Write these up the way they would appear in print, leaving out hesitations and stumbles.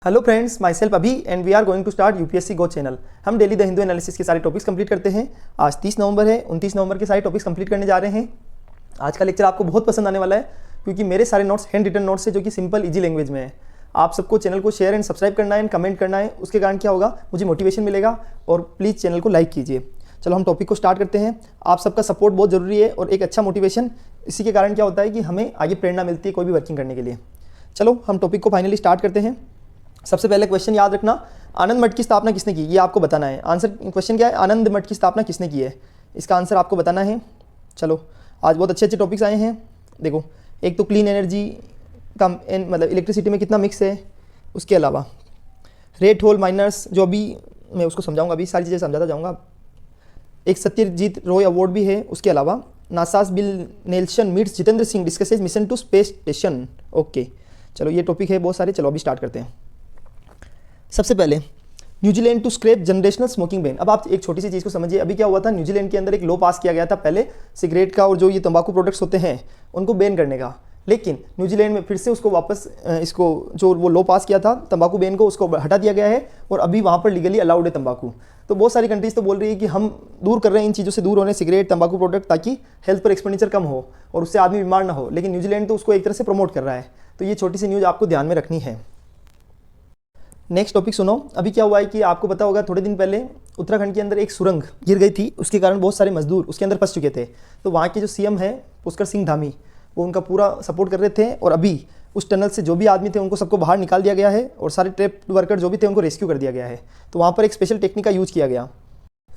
Hello friends, my self Abhi and we are going to start UPSC go channel. हम daily the Hindu analysis के सारे topics complete करते हैं। आज 30 नवंबर है, 29 नवंबर के सारे टॉपिक्स कंप्लीट करने जा रहे हैं। आज का लेक्चर आपको बहुत पसंद आने वाला है क्योंकि मेरे सारे नोट्स हैंड रिटन नोट्स है जो कि सिंपल इजी लैंग्वेज में है। आप सबको चैनल को शेयर एंड सब्सक्राइब करना है एंड कमेंट करना है। उसके कारण क्या होगा, मुझे मोटिवेशन मिलेगा और प्लीज़ चैनल को लाइक कीजिए। चलो हम टॉपिक को स्टार्ट करते हैं। आप सबका सपोर्ट बहुत ज़रूरी है और एक अच्छा मोटिवेशन, इसी के कारण क्या होता है कि हमें आगे प्रेरणा मिलती है कोई भी वर्किंग करने के लिए। चलो हम टॉपिक को फाइनली स्टार्ट करते हैं। सबसे पहले क्वेश्चन याद रखना, आनंद मठ की स्थापना किसने की, ये आपको बताना है। आंसर क्वेश्चन क्या है, आनंद मठ की स्थापना किसने की है, इसका आंसर आपको बताना है। चलो आज बहुत अच्छे अच्छे टॉपिक्स आए हैं। देखो, एक तो क्लीन एनर्जी का मतलब इलेक्ट्रिसिटी में कितना मिक्स है, उसके अलावा रेट होल माइनर्स जो अभी मैं उसको समझाऊंगा, अभी सारी चीज़ें समझाता जाऊँगा। एक सत्यजीत रॉय अवार्ड भी है। उसके अलावा NASA's Bill Nelson meets Jitendra Singh discusses mission to space station. Okay, चलो ये टॉपिक है बहुत सारे। चलो अभी स्टार्ट करते हैं। सबसे पहले New Zealand to scrap generational smoking ban. अब आप एक छोटी सी चीज़ को समझिए। अभी क्या हुआ था, न्यूजीलैंड के अंदर एक लॉ पास किया गया था पहले सिगरेट का और जो ये तंबाकू प्रोडक्ट्स होते हैं उनको बैन करने का। लेकिन न्यूजीलैंड में फिर से उसको वापस इसको जो वो लॉ पास किया था तंबाकू बैन को, उसको हटा दिया गया है और अभी वहाँ पर लीगली अलाउड है तंबाकू। तो बहुत सारी कंट्रीज़ तो बोल रही है कि हम दूर कर रहे हैं इन चीज़ों से, दूर होने सिगरेट तंबाकू प्रोडक्ट, ताकि हेल्थ पर एक्सपेंडिचर कम हो और उससे आदमी बीमार ना हो। लेकिन न्यूजीलैंड तो उसको एक तरह से प्रमोट कर रहा है। तो ये छोटी सी न्यूज़ आपको ध्यान में रखनी है। नेक्स्ट टॉपिक सुनो। अभी क्या हुआ है कि आपको पता होगा थोड़े दिन पहले उत्तराखंड के अंदर एक सुरंग गिर गई थी, उसके कारण बहुत सारे मजदूर उसके अंदर फंस चुके थे। तो वहाँ के जो सीएम है पुष्कर सिंह धामी, वो उनका पूरा सपोर्ट कर रहे थे और अभी उस टनल से जो भी आदमी थे उनको सबको बाहर निकाल दिया गया है और सारे ट्रैप्ड वर्कर जो भी थे उनको रेस्क्यू कर दिया गया है। तो वहाँ पर एक स्पेशल टेक्निक का यूज़ किया गया,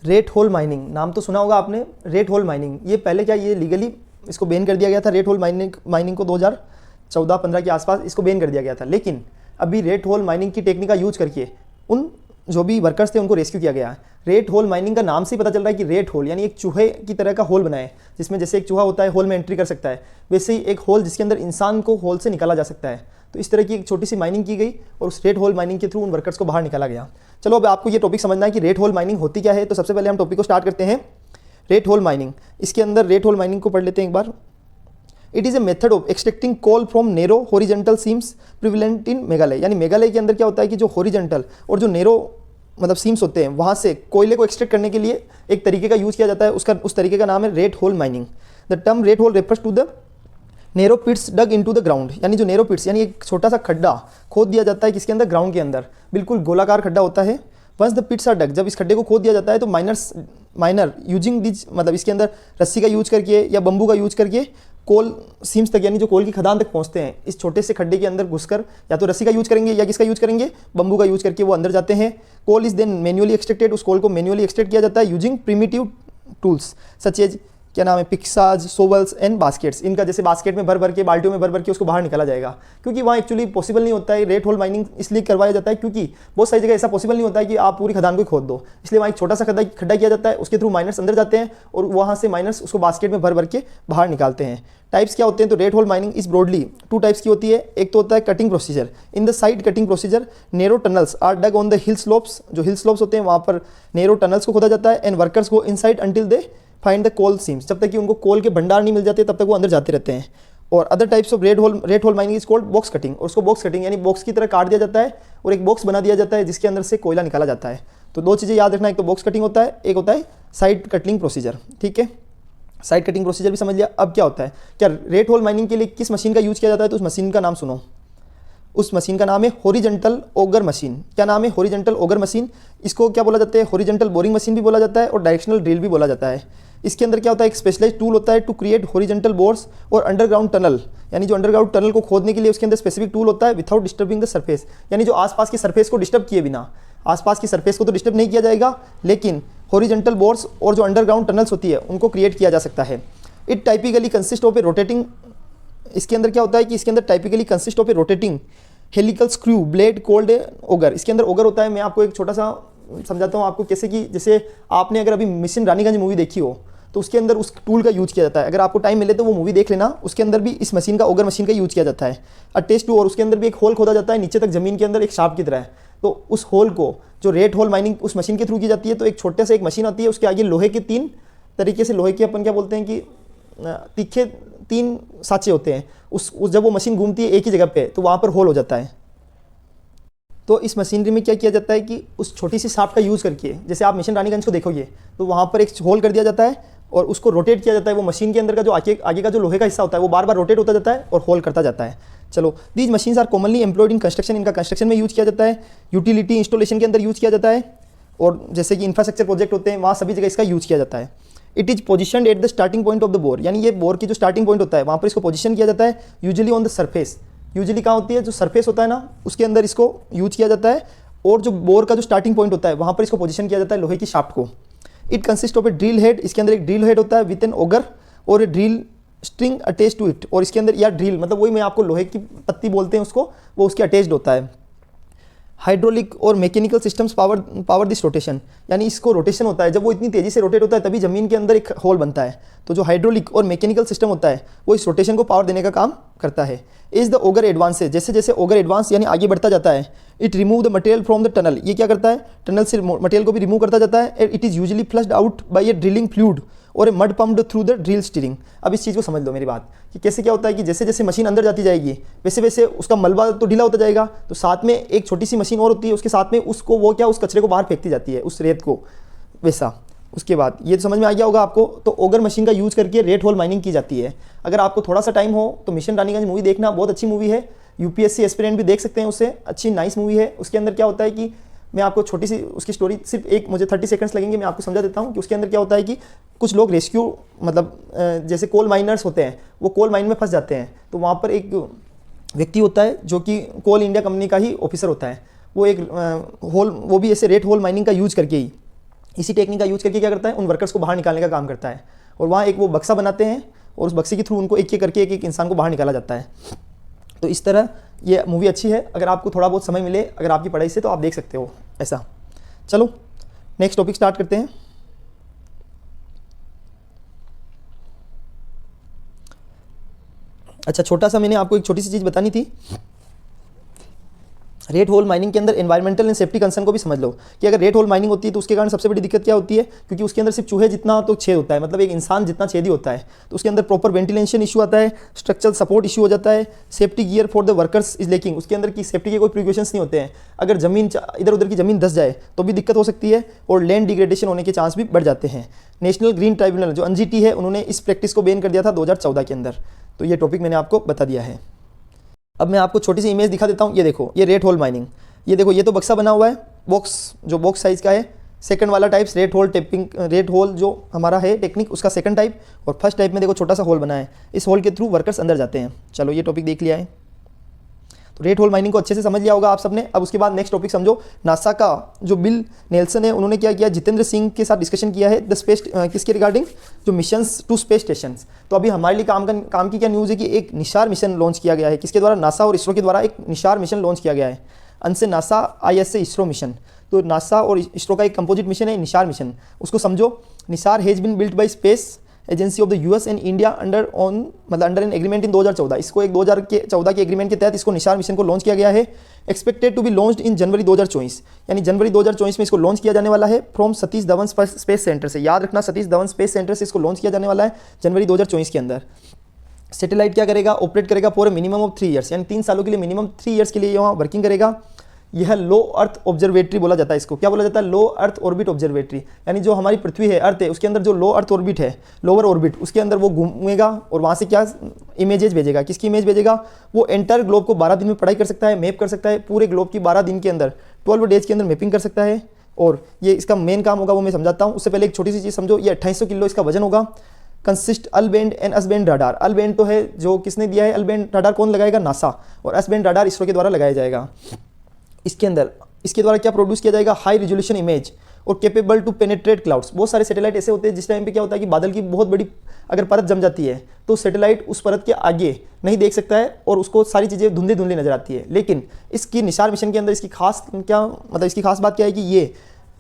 रेट होल माइनिंग। नाम तो सुना होगा आपने, रेट होल माइनिंग। ये पहले क्या, ये लीगली इसको बैन कर दिया गया था। रेट होल माइनिंग को 2014-15 के आसपास इसको बैन कर दिया गया था। लेकिन अभी रेट होल माइनिंग की टेक्निक का यूज करके उन जो भी वर्कर्स थे उनको रेस्क्यू किया गया है। रेट होल माइनिंग का नाम से ही पता चल रहा है कि रेट होल यानी एक चूहे की तरह का होल बनाए, जिसमें जैसे एक चूहा होता है होल में एंट्री कर सकता है, वैसे ही एक होल जिसके अंदर इंसान को होल से निकाला जा सकता है। तो इस तरह की एक छोटी सी माइनिंग की गई और उस रेट होल माइनिंग के थ्रू उन वर्कर्स को बाहर निकाला गया। चलो अब आपको ये टॉपिक समझना है कि रेट होल माइनिंग होती क्या है। तो सबसे पहले हम टॉपिक को स्टार्ट करते हैं। रेट होल माइनिंग, इसके अंदर रेट होल माइनिंग को पढ़ लेते हैं एक बार। It is a method of extracting coal from narrow horizontal seams prevalent in Meghalaya. यानी मेघालय के अंदर क्या होता है कि जो हॉरिजेंटल और जो नेरो मतलब सीम्स होते हैं, वहाँ से कोयले को एक्सट्रैक्ट करने के लिए एक तरीके का यूज़ किया जाता है। उस तरीके का नाम है rat hole mining. The term rat hole refers to the narrow pits dug into the ground. यानी जो नेरो पिट्स यानी एक छोटा सा खड्डा खोद दिया जाता है किसके अंदर, ग्राउंड के अंदर, बिल्कुल गोलाकार खड्डा होता है। वंस द पिट्स आर डग, जब इस खड्डे को खोद दिया जाता है तो माइनर यूजिंग दिज मतलब इसके अंदर रस्सी का यूज करके या बम्बू का यूज करके कोल सीम्स तक यानी जो कोल की खदान तक पहुंचते हैं, इस छोटे से खड्डे के अंदर घुसकर या तो रस्सी का यूज करेंगे या किसका यूज करेंगे, बम्बू का यूज करके वो अंदर जाते हैं। Coal is then manually extracted, उस कोल को मैन्युअली एक्सट्रैक्ट किया जाता है using primitive tools such as क्या नाम है, पिक्साज, सोवल्स एंड बास्केट्स। इनका जैसे बास्केट में भर भर के, बाल्टियों में भर भर के उसको बाहर निकाला जाएगा, क्योंकि वहाँ एक्चुअली पॉसिबल नहीं होता है। रेट होल माइनिंग इसलिए करवाया जाता है क्योंकि बहुत सारी जगह ऐसा पॉसिबल नहीं होता है कि आप पूरी खदान को खोद दो, इसलिए वहाँ एक छोटा सा खड्डा किया जाता है, उसके थ्रू माइनर्स अंदर जाते हैं और वहाँ से माइनर्स उसको बास्केट में भर भर के बाहर निकालते हैं। टाइप्स क्या होते हैं, तो rat hole mining is broadly 2 types की होती है। एक तो होता है cutting procedure. In the side cutting procedure narrow tunnels are dug on the hill slopes. जो हिल स्लोप्स होते हैं वहाँ पर नेरो टनल्स को खोदा जाता है and workers go inside until they find the coal seams. जब तक कि उनको कोल के भंडार नहीं मिल जाते तब तक वो अंदर जाते रहते हैं। और other types of rate hole mining is called box cutting. और उसको बॉक्स कटिंग यानी बॉक्स की तरह काट दिया जाता है और एक बॉक्स बना दिया जाता है जिसके अंदर से कोयला निकाला जाता है। तो 2 चीज़ें याद रखना, एक तो बॉक्स कटिंग होता है, एक होता है साइड कटिंग प्रोसीजर। ठीक है, साइड कटिंग प्रोसीजर भी समझ लिया। अब क्या होता है, क्या रेट होल माइनिंग के लिए किस मशीन का यूज किया जाता है, तो उस मशीन का नाम सुनो। उस मशीन का नाम है हॉरिजेंटल ऑगर मशीन। क्या नाम है, हॉरिजेंटल ऑगर मशीन। इसको क्या बोला जाता है, हॉरिजेंटल बोरिंग मशीन भी बोला जाता है और डायरेक्शनल ड्रिल भी बोला जाता है। इसके अंदर क्या होता है, एक स्पेशलाइज्ड टूल होता है टू क्रिएट हॉरिजेंटल बोर्स और अंडरग्राउंड टनल। यानी जो अंडरग्राउंड टनल को खोदने के लिए उसके अंदर स्पेसिफिक टूल होता है विदाउट डिस्टर्बिंग द सरफेस। यानी जो आसपास की सरफेस को डिस्टर्ब किए बिना, आसपास की सरफेस को तो डिस्टर्ब नहीं किया जाएगा, लेकिन हॉरिजेंटल बोर्स और जो अंडरग्राउंड टनल्स होती है उनको क्रिएट किया जा सकता है। It typically consist of A rotating. इसके अंदर क्या होता है कि इसके अंदर typically consist of A rotating helical screw blade called ogre. इसके अंदर ओगर होता है। मैं आपको एक छोटा सा समझाता हूँ आपको कैसे, कि जैसे आपने अगर अभी मिशन रानीगंज मूवी देखी हो तो उसके अंदर उस टूल का यूज किया जाता है। अगर आपको टाइम मिले तो वो मूवी देख लेना, उसके अंदर भी इस मशीन का, ओगर मशीन का यूज किया जाता है। अटैच टू, और उसके अंदर भी एक होल खोदा जाता है नीचे तक जमीन के अंदर एक शाफ्ट की तरह। तो उस होल को जो रेट होल माइनिंग उस मशीन के थ्रू की जाती है। तो एक छोटे से एक मशीन आती है, उसके आगे लोहे के 3 तरीके से, लोहे के अपन क्या बोलते हैं कि तीखे 3 साँचे होते हैं। उस जब वो मशीन घूमती है एक ही जगह पे तो वहाँ पर होल हो जाता है। तो इस मशीनरी में क्या किया जाता है कि उस छोटी सी शाफ्ट का यूज़ करके, जैसे आप मिशन रानीगंज को देखोगे तो वहाँ पर एक होल कर दिया जाता है और उसको रोटेट किया जाता है। वो मशीन के अंदर का जो आगे का जो लोहे का हिस्सा होता है वो बार बार रोटेट होता जाता है और होल करता जाता है। चलो, these machines are commonly employed in construction, इनका कंस्ट्रक्शन में यूज़ किया जाता है, यूटिलिटी इंस्टॉलेशन के अंदर यूज़ किया जाता है, और जैसे कि इंफ्रास्ट्रक्चर प्रोजेक्ट होते हैं वहाँ सभी जगह इसका यूज़ किया जाता है। It is position at the starting point of the bore, यानी ये बोर की जो स्टार्टिंग पॉइंट होता है वहाँ पर इसको पोजिशन किया जाता है, usually on the surface. Usually कहाँ होती है, जो सरफेस होता है ना उसके अंदर इसको यूज किया जाता है, और जो बोर का जो स्टार्टिंग पॉइंट होता है वहाँ पर इसको पोजीशन किया जाता है लोहे की शाफ्ट को। It consist of A drill head, इसके अंदर एक ड्रिल हेड होता है विद एन ऑगर और a drill string attach to it, और इसके अंदर या ड्रिल मतलब वही मैं आपको लोहे की पत्ती बोलते हैं उसको, वो उसके अटैच्ड होता है। हाइड्रोलिक और mechanical systems power this rotation, यानी इसको रोटेशन होता है, जब वो इतनी तेज़ी से रोटेट होता है तभी ज़मीन के अंदर एक होल बनता है। तो जो हाइड्रोलिक और मैकेनिकल सिस्टम होता है वो इस रोटेशन को पावर देने का काम करता है। इज द ओगर एडवांसेज, जैसे जैसे ओगर एडवांस यानी आगे बढ़ता जाता है, it remove the material from the tunnel, ये क्या करता है, टनल से मटेरियल को भी रिमूव करता जाता है। It is usually flushed out by a drilling fluid और a mud pumped through the drill string. अब इस चीज़ को समझ लो मेरी बात कि कैसे क्या होता है कि जैसे जैसे मशीन अंदर जाती जाएगी वैसे वैसे उसका मलबा तो ढीला होता जाएगा, तो साथ में एक छोटी सी मशीन और होती है उसके साथ में, उसको वो क्या उस कचरे को बाहर फेंकती जाती है, उस रेत को, वैसा। उसके बाद ये तो समझ में आ गया होगा आपको। तो ओगर मशीन का यूज़ करके रेट होल माइनिंग की जाती है। अगर आपको थोड़ा सा टाइम हो तो मिशन रानीगंज मूवी देखना, बहुत अच्छी मूवी है, यूपीएससी एस्पिरेंट भी देख सकते हैं उससे, अच्छी नाइस मूवी है। उसके अंदर क्या होता है कि मैं आपको छोटी सी उसकी स्टोरी, सिर्फ एक मुझे 30 सेकंड्स लगेंगे, मैं आपको समझा देता हूँ कि उसके अंदर क्या होता है कि कुछ लोग रेस्क्यू मतलब जैसे कोल माइनर्स होते हैं, वो कोल माइन में फंस जाते हैं, तो वहाँ पर एक व्यक्ति होता है जो कि कोल इंडिया कंपनी का ही ऑफिसर होता है, वो एक होल, वो भी ऐसे रेट होल माइनिंग का यूज करके ही, इसी टेक्निक का यूज करके क्या करता है, उन वर्कर्स को बाहर निकालने का काम करता है। और वहाँ एक वो बक्सा बनाते हैं और उस बक्से के थ्रू उनको एक एक करके एक इंसान को बाहर निकाला जाता है। तो इस तरह ये मूवी अच्छी है, अगर आपको थोड़ा बहुत समय मिले अगर आपकी पढ़ाई से तो आप देख सकते हो ऐसा। चलो नेक्स्ट टॉपिक स्टार्ट करते हैं। अच्छा, छोटा सा मैंने आपको एक छोटी सी चीज़ बतानी थी, रेट होल माइनिंग के अंदर एनवायरमेंटल एंड सेफ्टी कंसर्न को भी समझ लो कि अगर रेट होल माइनिंग होती है तो उसके कारण सबसे बड़ी दिक्कत क्या होती है, क्योंकि उसके अंदर सिर्फ चूहे जितना तो छेद होता है, मतलब एक इंसान जितना छेद ही होता है, तो उसके अंदर प्रॉपर वेंटिलेशन इशू आता है, स्ट्रक्चरल सपोर्ट इशू हो जाता है, safety gear for the workers is lacking, उसके अंदर की सेफ्टी के कोई प्रिकॉशंस नहीं होते हैं, अगर जमीन इधर उधर की जमीन धस जाए तो भी दिक्कत हो सकती है, और लैंड डिग्रेडेशन होने के चांस भी बढ़ जाते हैं। नेशनल ग्रीन ट्राइब्यूनल जो एनजीटी है, उन्होंने इस प्रैक्टिस को बैन कर दिया था 2014 के अंदर। तो ये टॉपिक मैंने आपको बता दिया है। अब मैं आपको छोटी सी इमेज दिखा देता हूँ, ये देखो, ये रेट होल माइनिंग, ये देखो, ये तो बक्सा बना हुआ है, बॉक्स जो बॉक्स साइज़ का है। सेकंड वाला type rat hole tapping, rat hole जो हमारा है टेक्निक, उसका सेकंड टाइप, और फर्स्ट टाइप में देखो छोटा सा होल बना है, इस होल के थ्रू वर्कर्स अंदर जाते हैं। चलो ये टॉपिक देख लिया है, तो रेट होल माइनिंग को अच्छे से समझ लिया होगा आप सबने। अब उसके बाद नेक्स्ट टॉपिक समझो, नासा का जो बिल नेल्सन है, उन्होंने क्या किया, जितेंद्र सिंह के साथ डिस्कशन किया है द स्पेस, किसके रिगार्डिंग, जो मिशंस टू स्पेस स्टेशन। तो अभी हमारे लिए काम की क्या न्यूज़ है कि एक निशार मिशन लॉन्च किया गया है, किसके द्वारा, नासा और इसरो के द्वारा एक निशार मिशन लॉन्च किया गया है, अनसे नासा IS इसरो मिशन। तो नासा और इसरो का एक कंपोजिट मिशन है निशार मिशन, उसको समझो। NISAR has been built by space agency of the US and India under an agreement in 2014। इसको एक 2014 के एग्रीमेंट के तहत इसको निशार मिशन को लॉन्च किया गया है। Expected to be launched in January 2024, यानी जनवरी 2024 में इसको लॉन्च किया जाने वाला है from Satish Dhawan space centre से। याद रखना, सतीश धवन स्पेस सेंटर से इसको लॉन्च किया जाने वाला है जनवरी 2024 के अंदर। सैटेलाइट क्या करेगा, ऑपरेट करेगा फॉर मिनिमम ऑफ 3 ईयर्स, यानी 3 सालों के लिए, मिनिमम 3 ईयर्स के लिए यहाँ वर्किंग करेगा। यह लो अर्थ ऑब्जर्वेटरी बोला जाता है इसको, क्या बोला जाता है, लो अर्थ ऑर्बिट ऑब्जर्वेटरी, यानी जो हमारी पृथ्वी है, अर्थ है, उसके अंदर जो लो अर्थ ऑर्बिट है, लोअर ऑर्बिट, उसके अंदर वो घूमेगा और वहाँ से क्या इमेजेस भेजेगा, किसकी इमेज भेजेगा, वो एंटायर ग्लोब को 12 दिन में पढ़ाई कर सकता है, मैप कर सकता है, पूरे ग्लोब की 12 दिन के अंदर 12 डेज के अंदर मैपिंग कर सकता है। और ये इसका मेन काम होगा, वो मैं समझाता हूँ। उससे पहले एक छोटी सी चीज़ समझो, ये 2800 किलो इसका वजन होगा। Consist L band and S band radar, L band तो है जो किसने दिया है, अल बैंड रडार कौन लगाएगा, नासा, और एस बैंड रडार इसरो के द्वारा लगाया जाएगा। इसके अंदर इसके द्वारा क्या प्रोड्यूस किया जाएगा, हाई रिजोल्यूशन इमेज और केपेबल टू पेनिट्रेट क्लाउड्स। बहुत सारे सैटेलाइट ऐसे होते हैं जिस टाइम पे क्या होता है कि बादल की बहुत बड़ी अगर परत जम जाती है तो सैटेलाइट उस परत के आगे नहीं देख सकता है और उसको सारी चीज़ें धुंधली धुंधली नजर आती है। लेकिन इसकी निशार मिशन के अंदर इसकी खास क्या मतलब, इसकी खास बात क्या है कि ये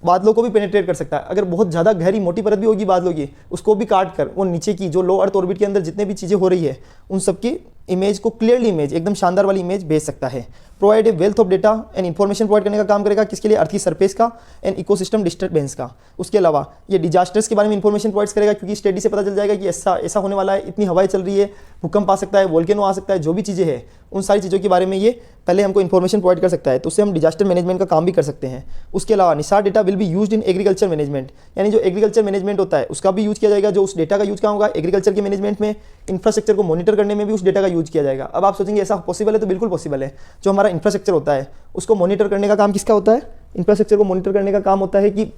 बादलों को भी पेनिट्रेट कर सकता है। अगर बहुत ज़्यादा गहरी मोटी परत भी होगी बादलों की, उसको भी काट कर वो नीचे की जो लो अर्थ ऑर्बिट के अंदर जितने भी चीज़ें हो रही है उन सब की इमेज को क्लियरली, इमेज एकदम शानदार वाली इमेज भेज सकता है। Provide a wealth of data and information provide करने का काम करेगा, किसके लिए, अर्थ की सरफेस का एंड इकोसिस्टम डिस्टर्बेंस का। उसके अलावा ये डिजास्टर्स के बारे में इन्फॉर्मेशन प्रोवाइड करेगा, क्योंकि स्टडी से पता चल जाएगा कि ऐसा ऐसा होने वाला है, इतनी हवाएं चल रही है, भूकंप आ सकता है, वोल्केनो आ सकता है, जो भी चीज़ें हैं उन सारी चीज़ों के बारे में ये पहले हमको इन्फॉर्मेशन प्रोवाइड कर सकता है, तो उससे हम डिजास्टर मैनेजमेंट का काम भी कर सकते हैं। उसके अलावा Nisar data will be used in agriculture management, यानी जो एग्रीकल्चर मैनेजमेंट होता है उसका भी यूज किया जाएगा। जो उस डेटा का यूज कहाँ होगा, एग्रीकल्चर के मैनेजमेंट में, इंफ्रास्ट्रक्चर को मॉनिटर करने में भी उस डेटा का यूज किया जाएगा। अब आप सोचेंगे ऐसा पॉसिबल है, तो बिल्कुल पॉसिबल है। जो हमारा इंफ्रास्ट्रक्चर होता है उसको मॉनिटर करने का काम किसका होता है, इंफ्रास्ट्रक्चर को मॉनिटर करने का काम होता है कि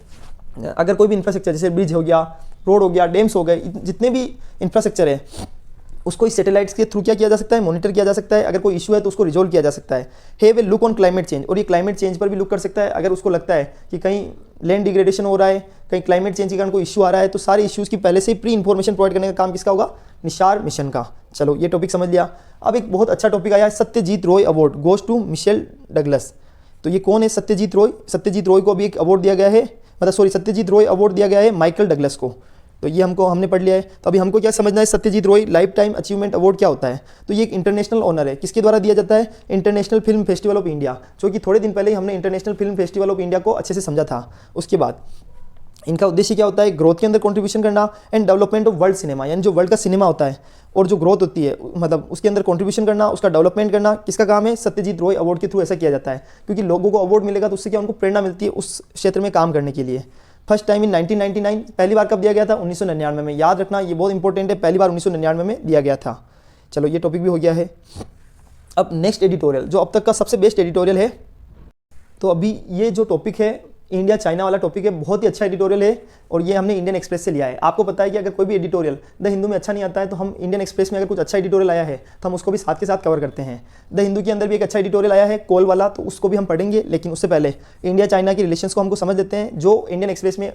अगर कोई भी इंफ्रास्ट्रक्चर जैसे ब्रिज हो गया, रोड हो गया, डैम्स हो गए, जितने भी इंफ्रास्ट्रक्चर है उसको इस सैटेलाइट्स के थ्रू क्या किया जा सकता है, मॉनिटर किया जा सकता है। अगर कोई इशू है तो उसको रिजोल्व किया जा सकता है। He will look on climate change, और ये क्लाइमेट चेंज पर भी लुक कर सकता है। अगर उसको लगता है कि कहीं लैंड डिग्रेडेशन हो रहा है, कहीं क्लाइमेट चेंज के कारण कोई इशू आ रहा है, तो सारे इश्यूज़ की पहले से ही प्री इन्फॉर्मेशन प्रोवाइड करने का काम किसका होगा, निसार मिशन का। चलो ये टॉपिक समझ लिया। अब एक बहुत अच्छा टॉपिक आया है, Satyajit Ray award goes to Michelle Douglas. तो ये कौन है सत्यजीत रॉय? सत्यजीत रॉय को भी एक अवार्ड दिया गया है, सत्यजीत रॉय अवार्ड दिया गया है माइकल डगलस को। तो ये हमने पढ़ लिया है। तो अभी हमको क्या समझना है, Satyajit Roy life time achievement award क्या होता है। तो ये एक इंटरनेशनल ऑनर है, किसके द्वारा दिया जाता है, international film festival of India, जो कि थोड़े दिन पहले ही हमने international film festival of India को अच्छे से समझा था। उसके बाद इनका उद्देश्य क्या होता है, ग्रोथ के अंदर कंट्रीब्यूशन करना and development of world cinema, यानी जो वर्ल्ड का सिनेमा होता है और जो ग्रोथ होती है, मतलब उसके अंदर कंट्रीब्यूशन करना, उसका डेवलपमेंट करना, किसका काम है, सत्यजीत रॉय अवार्ड के थ्रू ऐसा किया जाता है। क्योंकि लोगों को अवार्ड मिलेगा तो उससे क्या, उनको प्रेरणा मिलती है उस क्षेत्र में काम करने के लिए। फर्स्ट टाइम इन 1999, पहली बार कब दिया गया था, 1999 में। याद रखना ये बहुत इंपॉर्टेंट है, पहली बार 1999 में दिया गया था। चलो ये टॉपिक भी हो गया है। अब नेक्स्ट एडिटोरियल, जो अब तक का सबसे बेस्ट एडिटोरियल है। तो अभी ये जो टॉपिक है इंडिया चाइना वाला टॉपिक है, बहुत ही अच्छा एडिटोरियल है और ये हमने इंडियन एक्सप्रेस से लिया है। आपको पता है कि अगर कोई भी एडिटोरियल द हिंदू में अच्छा नहीं आता है तो हम इंडियन एक्सप्रेस में अगर कुछ अच्छा एडिटोरियल आया है तो हम उसको भी साथ के साथ कवर करते हैं। द हिंदू के अंदर भी एक अच्छा एडिटोरियल आया है कोल वाला, तो उसको भी हम पढ़ेंगे, लेकिन उससे पहले इंडिया चाइना की रिलेशंस को हमको समझ लेते हैं। जो इंडियन एक्सप्रेस में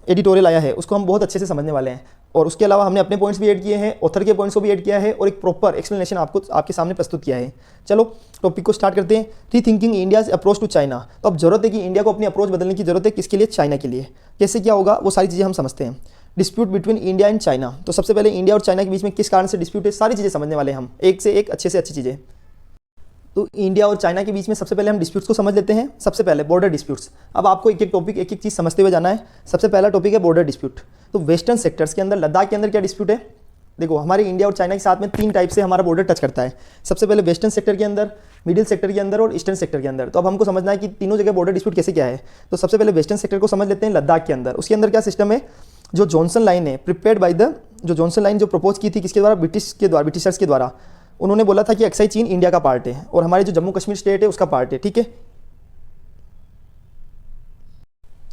एडिटोरियल आया है उसको हम बहुत अच्छे से समझने वाले हैं, और उसके अलावा हमने अपने पॉइंट्स भी ऐड किए हैं, ऑथर के पॉइंट्स को भी ऐड किया है और एक प्रॉपर एक्सप्लेनेशन आपके सामने प्रस्तुत किया है। चलो टॉपिक को स्टार्ट करते हैं। Rethinking India's approach to China. तो अब जरूरत है कि इंडिया को अपनी अप्रोच बदलने की जरूरत है, किसके लिए, चाइना के लिए। कैसे क्या होगा वो सारी चीज़ें हम समझते हैं। Dispute between India and China. तो सबसे पहले इंडिया और चाइना के बीच में किस कारण से डिस्प्यूट है, सारी चीज़ें समझने वाले हैं हम, एक से एक अच्छे से अच्छी चीज़ें। तो इंडिया और चाइना के बीच में सबसे पहले हम डिस्प्यूट्स को समझ लेते हैं। सबसे पहले बॉर्डर डिस्प्यूट्स। अब आपको एक एक टॉपिक, एक एक चीज़ समझते हुए जाना है। सबसे पहला टॉपिक है बॉर्डर डिस्प्यूट। तो वेस्टर्न सेक्टर्स के अंदर, लद्दाख के अंदर क्या डिस्प्यूट है, देखो हमारे इंडिया और चाइना के साथ में 3 टाइप से हमारा बॉर्डर टच करता है। सबसे पहले वेस्टर्न सेक्टर के अंदर, मिडिल सेक्टर के अंदर और ईस्टर्न सेक्टर के अंदर। तो अब हमको समझना है कि तीनों जगह बॉर्डर डिस्प्यूट कैसे क्या है। तो सबसे पहले वेस्टर्न सेक्टर को समझ लेते हैं, लद्दाख के अंदर। उसके अंदर क्या सिस्टम है, जो जॉनसन लाइन है, प्रिपेयर्ड बाय द, जो जॉनसन लाइन जो प्रपोज की थी किसके द्वारा, ब्रिटिशर्स के द्वारा। उन्होंने बोला था कि अक्साई चीन इंडिया का पार्ट है और हमारे जो जम्मू कश्मीर स्टेट है उसका पार्ट है, ठीक है।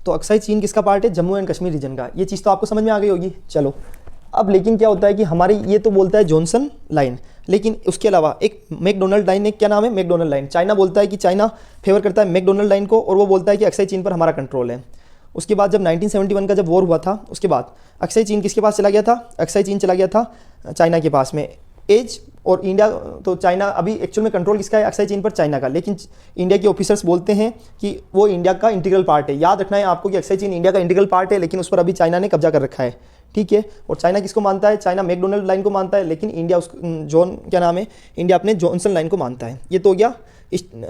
तो अक्साई चीन किसका पार्ट है, जम्मू एंड कश्मीर रीजन का। ये चीज़ तो आपको समझ में आ गई होगी। चलो अब लेकिन क्या होता है कि हमारी ये तो बोलता है जॉनसन लाइन, लेकिन उसके अलावा एक मैकडोनल्ड लाइन है, क्या नाम है, मैकडोनल्ड लाइन। चाइना बोलता है कि चाइना फेवर करता है मैकडोनल्ड लाइन को, और वो बोलता है कि अक्साई चीन पर हमारा कंट्रोल है। उसके बाद जब 1971 का जब वॉर हुआ था, उसके बाद अक्साई चीन किसके पास चला गया था, अक्साई चीन चला गया था चाइना के पास में। एज और इंडिया, तो चाइना अभी एक्चुअल में कंट्रोल किसका है, अक्साई चीन पर चाइना का, लेकिन इंडिया के ऑफिसर्स बोलते हैं कि वो इंडिया का इंटीग्रल पार्ट है। याद रखना है आपको कि अक्साई चीन इंडिया का इंटीग्रल पार्ट है, लेकिन उस पर अभी चाइना ने कब्जा कर रखा है, ठीक है। और चाइना किसको मानता है, चाइना मैकडोनल्ड लाइन को मानता है, लेकिन इंडिया उस क्या नाम है, इंडिया अपने जॉनसन लाइन को मानता है। ये तो हो गया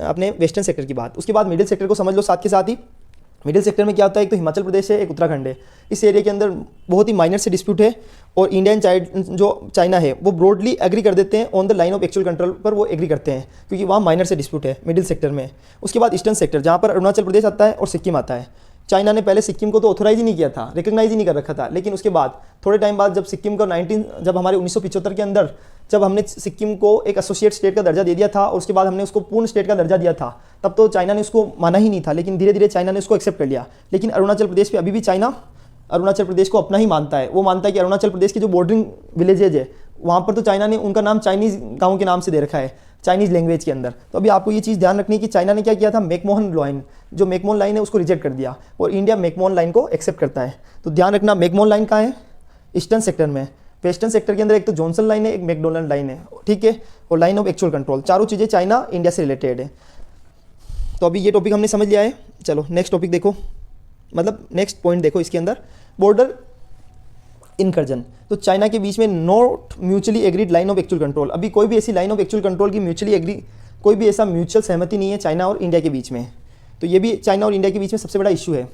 अपने वेस्टर्न सेक्टर की बात। उसके बाद मिडिल सेक्टर को समझ लो साथ के साथ ही। मिडिल सेक्टर में क्या होता है, एक तो हिमाचल प्रदेश है, एक उत्तराखंड है। इस एरिया के अंदर बहुत ही माइनर से डिस्प्यूट है, और इंडिया एंड जो चाइना है वो ब्रॉडली एग्री कर देते हैं on the line of actual control पर, वो एग्री करते हैं क्योंकि वहाँ माइनर से डिस्प्यूट है मिडिल सेक्टर में। उसके बाद ईस्टर्न सेक्टर, जहाँ पर अरुणाचल प्रदेश आता है और सिक्किम आता है। चाइना ने पहले सिक्किम को तो ऑथोराइज ही नहीं किया था, रिकग्नाइज ही नहीं कर रखा था, लेकिन उसके बाद थोड़े टाइम बाद जब सिक्किम को जब हमारे 1975 के अंदर जब हमने सिक्किम को एक एसोसिएट स्टेट का दर्जा दे दिया था और उसके बाद हमने उसको पूर्ण स्टेट का दर्जा दिया था, तब तो चाइना ने उसको माना ही नहीं था, लेकिन धीरे धीरे चाइना ने उसको एक्सेप्ट कर लिया। लेकिन अरुणाचल प्रदेश पे अभी भी चाइना अरुणाचल प्रदेश को अपना ही मानता है। वो मानता है कि अरुणाचल प्रदेश के जो बॉर्डरिंग विलेजेज है वहाँ पर तो चाइना ने उनका नाम चाइनीज़ गाँव के नाम से दे रखा है, चाइनीज़ लैंग्वेज के अंदर। तो अभी आपको ये चीज़ ध्यान रखनी है कि चाइना ने क्या किया था, मैकमोहन लाइन, जो मैकमोहन लाइन है उसको रिजेक्ट कर दिया, और इंडिया मैकमोहन लाइन को एक्सेप्ट करता है। तो ध्यान रखना, मैकमोहन लाइन कहाँ है, ईस्टर्न सेक्टर में। वेस्टर्न सेक्टर के अंदर एक तो जॉनसन लाइन है, एक मैकडोनल्ड लाइन है, ठीक है, और लाइन ऑफ एक्चुअल कंट्रोल। चारों चीज़ें चाइना इंडिया से रिलेटेड है। तो अभी ये टॉपिक हमने समझ लिया है। चलो नेक्स्ट टॉपिक देखो, मतलब नेक्स्ट पॉइंट देखो इसके अंदर, बॉर्डर इनकर्जन। तो चाइना के बीच में not mutually agreed line of actual control. अभी कोई भी ऐसी लाइन ऑफ एक्चुअल कंट्रोल की म्यूचुअली एग्री कोई भी ऐसा म्यूचुअल सहमति नहीं है चाइना और इंडिया के बीच में। तो ये भी चाइना और इंडिया के बीच में सबसे बड़ा इशू है।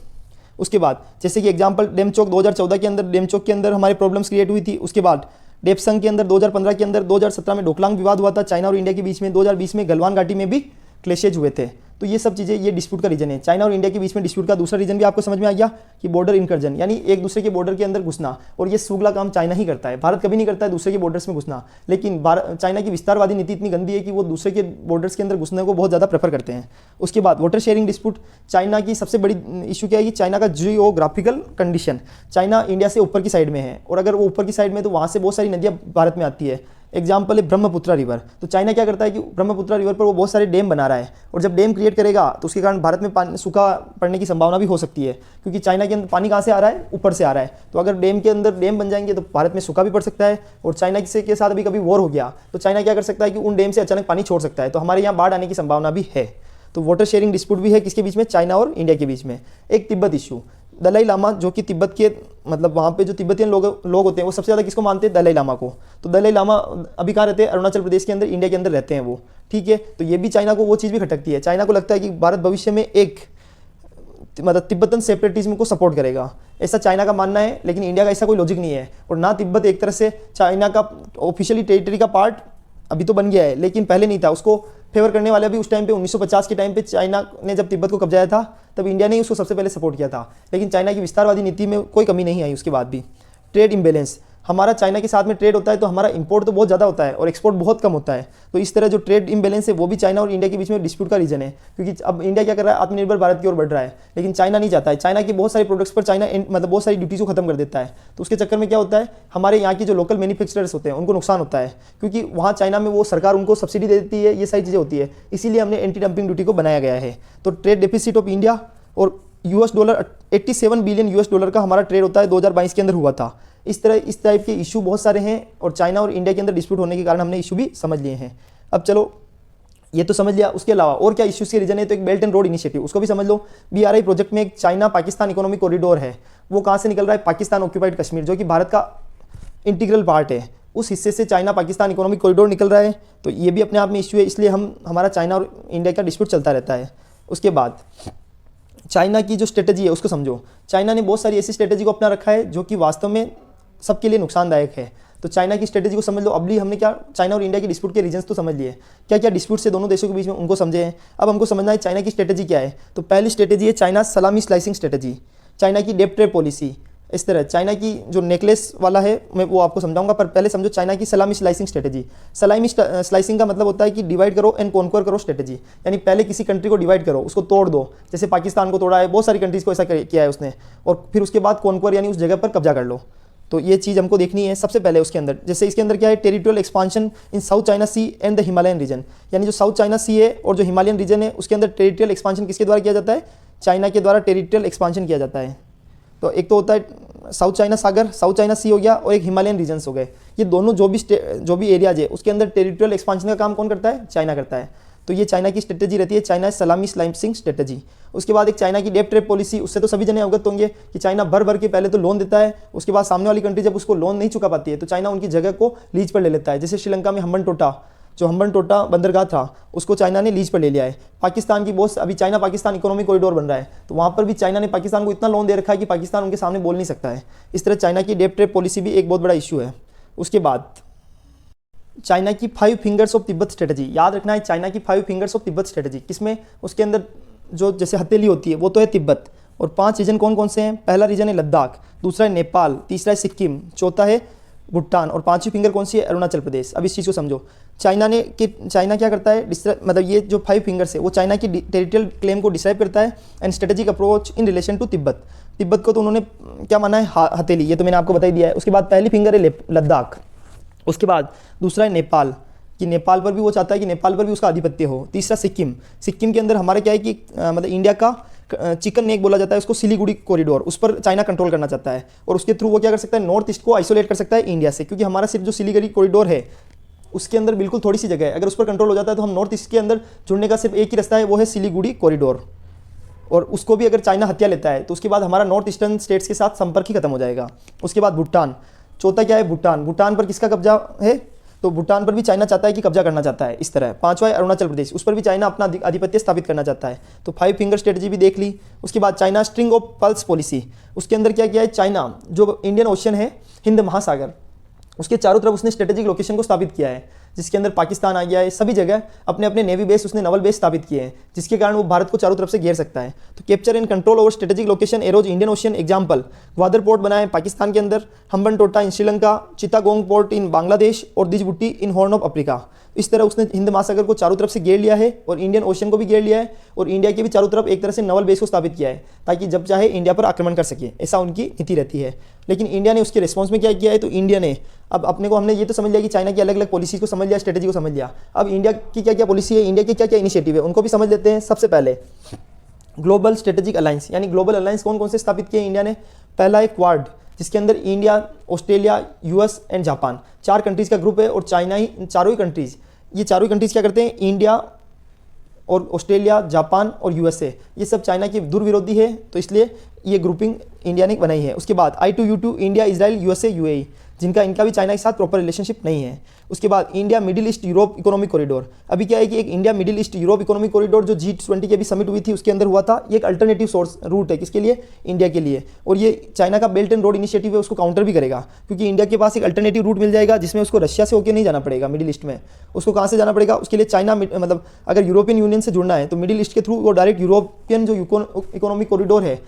उसके बाद जैसे कि एग्जांपल डेमचोक 2014 के अंदर, डेमचोक के अंदर हमारे प्रॉब्लम्स क्रिएट हुई थी। उसके बाद डेप्संग के अंदर 2015 के अंदर, 2017 में डोकलाम विवाद हुआ था चाइना और इंडिया के बीच में, 2020 में गलवान घाटी में भी क्लेशेज हुए थे। तो ये सब चीज़ें ये डिस्प्यूट का रीजन है। चाइना और इंडिया के बीच में डिस्प्यूट का दूसरा रीजन भी आपको समझ में आ गया कि बॉर्डर इनकर्जन, यानी एक दूसरे के बॉर्डर के अंदर घुसना। और ये सूगला काम चाइना ही करता है, भारत कभी नहीं करता है दूसरे के बॉर्डर्स में घुसना। लेकिन चाइना की विस्तारवादी नीति इतनी गंदी है कि वो दूसरे के बॉर्डर्स के अंदर घुसने को बहुत ज़्यादा प्रेफर करते हैं। उसके बाद वाटर शेयरिंग डिस्प्यूट, चाइना की सबसे बड़ी इशू क्या है कि चाइना का जियोग्राफिकल कंडीशन, चाइना इंडिया से ऊपर की साइड में है, और अगर वो ऊपर की साइड में तो वहाँ से बहुत सारी नदियाँ भारत में आती है। एग्जाम्पल है ब्रह्मपुत्र रिवर। तो चाइना क्या करता है कि ब्रह्मपुत्र रिवर पर वो बहुत सारे डैम बना रहा है, और जब डैम क्रिएट करेगा तो उसके कारण भारत में पानी सूखा पड़ने की संभावना भी हो सकती है, क्योंकि चाइना के अंदर पानी कहाँ से आ रहा है, ऊपर से आ रहा है। तो अगर डैम के अंदर डैम बन जाएंगे तो भारत में सूखा भी पड़ सकता है, और चाइना के साथ अभी कभी वॉर हो गया तो चाइना क्या कर सकता है कि उन डैम से अचानक पानी छोड़ सकता है, तो हमारे यहाँ बाढ़ आने की संभावना भी है। तो वाटर शेयरिंग डिस्प्यूट भी है किसके बीच में, चाइना और इंडिया के बीच में। एक तिब्बत इशू, दलाई लामा जो कि तिब्बत के मतलब वहाँ पे जो तिब्बतियन लोग होते हैं वो सबसे ज़्यादा किसको मानते हैं, दलाई लामा को। तो दलाई लामा अभी कहाँ रहते हैं, अरुणाचल प्रदेश के अंदर, इंडिया के अंदर रहते हैं वो, ठीक है। तो ये भी चाइना को वो चीज़ भी खटकती है। चाइना को लगता है कि भारत भविष्य में एक मतलब तिब्बतन सेपरेटिज्म को सपोर्ट करेगा, ऐसा चाइना का मानना है। लेकिन इंडिया का ऐसा कोई लॉजिक नहीं है, और ना तिब्बत एक तरह से चाइना का ऑफिशियली टेरिटरी का पार्ट अभी तो बन गया है, लेकिन पहले नहीं था। उसको फेवर करने वाले भी उस टाइम पे 1950 के टाइम पे चाइना ने जब तिब्बत को कब्जाया था तब इंडिया ने उसको सबसे पहले सपोर्ट किया था। लेकिन चाइना की विस्तारवादी नीति में कोई कमी नहीं आई उसके बाद भी। ट्रेड इम्बेलेंस, हमारा चाइना के साथ में ट्रेड होता है तो हमारा इंपोर्ट तो बहुत ज़्यादा होता है और एक्सपोर्ट बहुत कम होता है। तो इस तरह जो ट्रेड इम्बेलेंस है वो भी चाइना और इंडिया के बीच में डिस्प्यूट का रीजन है, क्योंकि अब इंडिया क्या कर रहा है, आत्मनिर्भर भारत की ओर बढ़ रहा है, लेकिन चाइना नहीं चाहता है। चाइना के बहुत सारे प्रोडक्ट्स पर चाइना मतलब बहुत सारी ड्यूटीज़ को खत्म कर देता है। तो उसके चक्कर में क्या होता है, हमारे यहाँ की जो लोकल मैन्युफैक्चरर्स होते हैं उनको नुकसान होता है, क्योंकि वहाँ चाइना में वो सरकार उनको सब्सिडी दे देती है, ये सारी चीज़ें होती है। इसीलिए हमने एंटी डंपिंग ड्यूटी को बनाया गया है। तो ट्रेड डेफिसिट ऑफ इंडिया और $87 बिलियन का हमारा ट्रेड होता है 2022 के अंदर हुआ था। इस टाइप के इशू बहुत सारे हैं, और चाइना और इंडिया के अंदर डिस्प्यूट होने के कारण हमने इशू भी समझ लिए हैं। अब चलो ये तो समझ लिया, उसके अलावा और क्या इश्यूज के रीजन है, तो एक बेल्ट एंड रोड इनिशिएटिव, उसको भी समझ लो। BRI प्रोजेक्ट में एक चाइना पाकिस्तान इकोनॉमिक कॉरिडोर है, वो कहाँ से निकल रहा है, पाकिस्तान ऑक्यूपाइड कश्मीर जो कि भारत का इंटीग्रल पार्ट है, उस हिस्से से चाइना पाकिस्तान इकोनॉमिक कॉरिडोर निकल रहा है। तो ये भी अपने आप में इशू है, इसलिए हमारा चाइना और इंडिया का डिस्प्यूट चलता रहता है। उसके बाद चाइना की जो स्ट्रेटजी है उसको समझो। चाइना ने बहुत सारी ऐसी स्ट्रेटजी को अपना रखा है जो कि वास्तव में सबके लिए नुकसानदायक है। तो चाइना की स्ट्रेटजी को समझ लो। अभी हमने क्या चाइना और इंडिया के डिस्प्यूट के रीजंस तो समझ लिए, क्या क्या डिस्प्यूट से दोनों देशों के बीच में उनको समझे हैं। अब हमको समझना है चाइना की स्ट्रेटजी क्या है। तो पहली स्ट्रेटजी है चाइना सलामी स्लाइसिंग स्ट्रेटजी, चाइना की डेप्ट ट्रेड पॉलिसी। इस तरह चाइना की जो नेकलेस वाला है मैं वो आपको समझाऊंगा, पर पहले समझो चाइना की सलामी स्लाइसिंग स्ट्रेटजी। सलामी स्लाइसिंग का मतलब होता है कि डिवाइड करो एंड कॉन्क्वर करो स्ट्रेटजी, यानी पहले किसी कंट्री को डिवाइड करो, उसको तोड़ दो। जैसे पाकिस्तान को तोड़ा है, बहुत सारी कंट्रीज को ऐसा किया है उसने, और फिर उसके बाद कॉन्क्वर यानी उस जगह पर कब्जा कर लो। तो ये चीज़ हमको देखनी है सबसे पहले उसके अंदर। जैसे इसके अंदर क्या है, territorial expansion in South China Sea and the Himalayan region, यानी जो साउथ चाइना सी है और जो हिमालयन रीजन है उसके अंदर टेरिटोरियल एक्सपांशन किसके द्वारा किया जाता है, चाइना के द्वारा टेरिटोरियल एक्सपांशन किया जाता है। तो एक तो होता है साउथ चाइना सागर, साउथ चाइना सी हो गया, और एक हिमालयन रीजन्स हो गए। ये दोनों जो भी एरियाज है उसके अंदर टेरिटोरियल एक्सपांशन का काम कौन करता है, चाइना करता है। तो ये चाइना की स्ट्रेटजी रहती है, चाइना सलामी स्लाइसिंग स्ट्रेटजी। उसके बाद एक चाइना की डेप्ट ट्रेड पॉलिसी, उससे तो सभी जने अवगत होंगे कि चाइना भर के पहले तो लोन देता है, उसके बाद सामने वाली कंट्री जब उसको लोन नहीं चुका पाती है तो चाइना उनकी जगह को लीज पर ले लेता है। जैसे श्रीलंका में हम्बनटोटा, जो हम्बनटोटा बंदरगाह था उसको चाइना ने लीज पर ले लिया है। पाकिस्तान की बहुत अभी चाइना पाकिस्तान इकोनॉमिक कॉरिडोर बन रहा है, तो वहाँ पर भी चाइना ने पाकिस्तान को इतना लोन दे रखा है कि पाकिस्तान उनके सामने बोल नहीं सकता है। इस तरह चाइना की डेप्ट ट्रेड पॉलिसी भी एक बहुत बड़ा इशू है। उसके बाद चाइना की 5 फिंगर्स ऑफ तिब्बत स्ट्रेटजी, याद रखना है चाइना की 5 फिंगर्स ऑफ तिब्बत स्ट्रेटजी। किसमें, उसके अंदर जो जैसे हथेली होती है वो तो है तिब्बत, और 5 रीजन कौन कौन से हैं, पहला रीजन है लद्दाख, दूसरा है नेपाल, तीसरा है सिक्किम, चौथा है भूटान, और 5वीं फिंगर कौन सी है, अरुणाचल प्रदेश। अब इस चीज़ को समझो। चाइना क्या करता है, मतलब ये जो 5 फिंगर्स है वो चाइना की टेरिटोरियल क्लेम को डिस्क्राइब करता है and strategic approach in relation to Tibet. Tibet को तो उन्होंने क्या माना है, हथेली, ये तो मैंने आपको बता ही दिया है। उसके बाद पहली फिंगर है लद्दाख, उसके बाद दूसरा है नेपाल, कि नेपाल पर भी वो चाहता है कि नेपाल पर भी उसका आधिपत्य हो। तीसरा सिक्किम, सिक्किम के अंदर हमारा क्या है कि मतलब इंडिया का चिकन नेक बोला जाता है उसको, सिलीगुड़ी कॉरिडोर, उस पर चाइना कंट्रोल करना चाहता है, और उसके थ्रू वो क्या कर सकता है, नॉर्थ ईस्ट को आइसोलेट कर सकता है इंडिया से, क्योंकि हमारा सिर्फ जो सिलीगुड़ी कॉरिडोर है उसके अंदर बिल्कुल थोड़ी सी जगह है, अगर उस पर कंट्रोल हो जाता है तो हम नॉर्थ ईस्ट के अंदर जुड़ने का सिर्फ एक ही रास्ता है, वो है सिलीगुड़ी कॉरिडोर। और उसको भी अगर चाइना हत्या लेता है तो उसके बाद हमारा नॉर्थ ईस्टर्न स्टेट्स के साथ संपर्क ही खत्म हो जाएगा। उसके बाद भूटान, चौथा क्या है, भूटान। भूटान पर किसका कब्जा है, तो भूटान पर भी चाइना चाहता है कि कब्जा करना चाहता है इस तरह। पांचवा है अरुणाचल प्रदेश, उस पर भी चाइना अपना आधिपत्य स्थापित करना चाहता है। तो 5 फिंगर स्ट्रेटजी भी देख ली। उसके बाद China string of pulse policy, उसके अंदर क्या किया है, चाइना जो इंडियन ओशन है, हिंद महासागर, उसके चारों तरफ उसने स्ट्रेटेजिक लोकेशन को स्थापित किया है, जिसके अंदर पाकिस्तान आ गया है। सभी जगह अपने अपने नेवी बेस, उसने नवल बेस स्थापित किए हैं, जिसके कारण वो भारत को चारों तरफ से घेर सकता है। तो capture and control over strategic location arrows Indian ocean, example Gwadar port बनाए पाकिस्तान के अंदर, हम्बन टोटा इन श्रीलंका, चिटागोंग पोर्ट इन बांग्लादेश और दिजबुट्टी इन हॉर्न ऑफ अफ्रीका। इस तरह उसने हिंद महासागर को चारों तरफ से घेर लिया है और इंडियन ओशन को भी घेर लिया है और इंडिया के भी चारों तरफ एक तरह से नवल बेस को स्थापित किया है, ताकि जब चाहे इंडिया पर आक्रमण कर सके, ऐसा उनकी नीति रहती है। लेकिन इंडिया ने उसके रिस्पॉन्स में क्या किया है, तो इंडिया ने अब अपने को, हमने ये तो समझ लिया कि चाइना की अलग अलग पॉलिसीज को समझ लिया, स्ट्रेटेजी को समझ लिया। अब इंडिया की क्या क्या पॉलिसी है, इंडिया की क्या क्या इनिशिएटिव है, उनको भी समझ लेते हैं। सबसे पहले ग्लोबल स्ट्रेटेजिक अलायंस, यानी ग्लोबल अलायंस कौन कौन से स्थापित किए इंडिया ने। पहला है क्वाड, जिसके अंदर India, Australia, US and Japan, 4 countries का ग्रुप है और चाइना ही, चारों ही कंट्रीज, ये चारों कंट्रीज क्या करते हैं, इंडिया और ऑस्ट्रेलिया, जापान और यूएसए, ये सब चाइना की दुर्विरोधी है, तो इसलिए ये ग्रुपिंग इंडिया ने बनाई है। उसके बाद I2U2 India, Israel, USA, UAE, जिनका इनका भी चाइना के साथ प्रॉपर रिलेशनशिप नहीं है। उसके बाद India middle east Europe economic corridor, अभी क्या है कि एक India middle east Europe economic corridor जो G20 की अभी समिट हुई थी उसके अंदर हुआ था, ये एक अल्टरनेटिव सोर्स रूट है, किसके लिए, इंडिया के लिए। और ये चाइना का बेल्ट एंड रोड इनिशिएटिव है, उसको काउंटर भी करेगा, क्योंकि इंडिया के पास एक अल्टरनेटिव रूट मिल जाएगा जिसमें उसको रशिया से होकर नहीं जाना पड़ेगा मिडिल ईस्ट में। उसको कहाँ से जाना पड़ेगा, उसके लिए चाइना, मतलब अगर यूरोपियन यूनियन से जुड़ना है तो मिडिल ईस्ट के थ्रू वो डायरेक्ट यूरोपियन जो इकोनॉमिक कॉरिडोर है,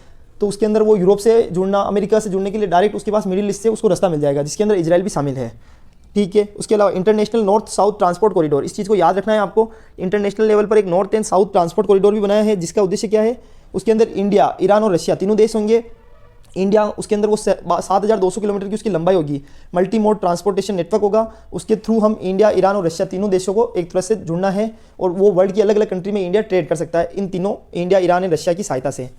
तो उसके अंदर वो यूरोप से जुड़ना, अमेरिका से जुड़ने के लिए डायरेक्ट उसके पास मिडिल ईस्ट से उसको रास्ता मिल जाएगा, जिसके अंदर इजराइल भी शामिल है। ठीक है। उसके अलावा international north south transport corridor, इस चीज़ को याद रखना है आपको, इंटरनेशनल लेवल पर एक north and south transport corridor भी बनाया है, जिसका उद्देश्य क्या है, उसके अंदर इंडिया, ईरान और रशिया तीनों देश होंगे। इंडिया, उसके अंदर वो 7200 किलोमीटर की उसकी लंबाई होगी, मल्टी मोड ट्रांसपोर्टेशन नेटवर्क होगा, उसके थ्रू हम इंडिया, ईरान और रशिया तीनों देशों को एक तरह से जुड़ना है और वो वर्ल्ड की अलग अलग कंट्री में इंडिया ट्रेड कर सकता है इन तीनों, इंडिया, ईरान और रशिया की सहायता से।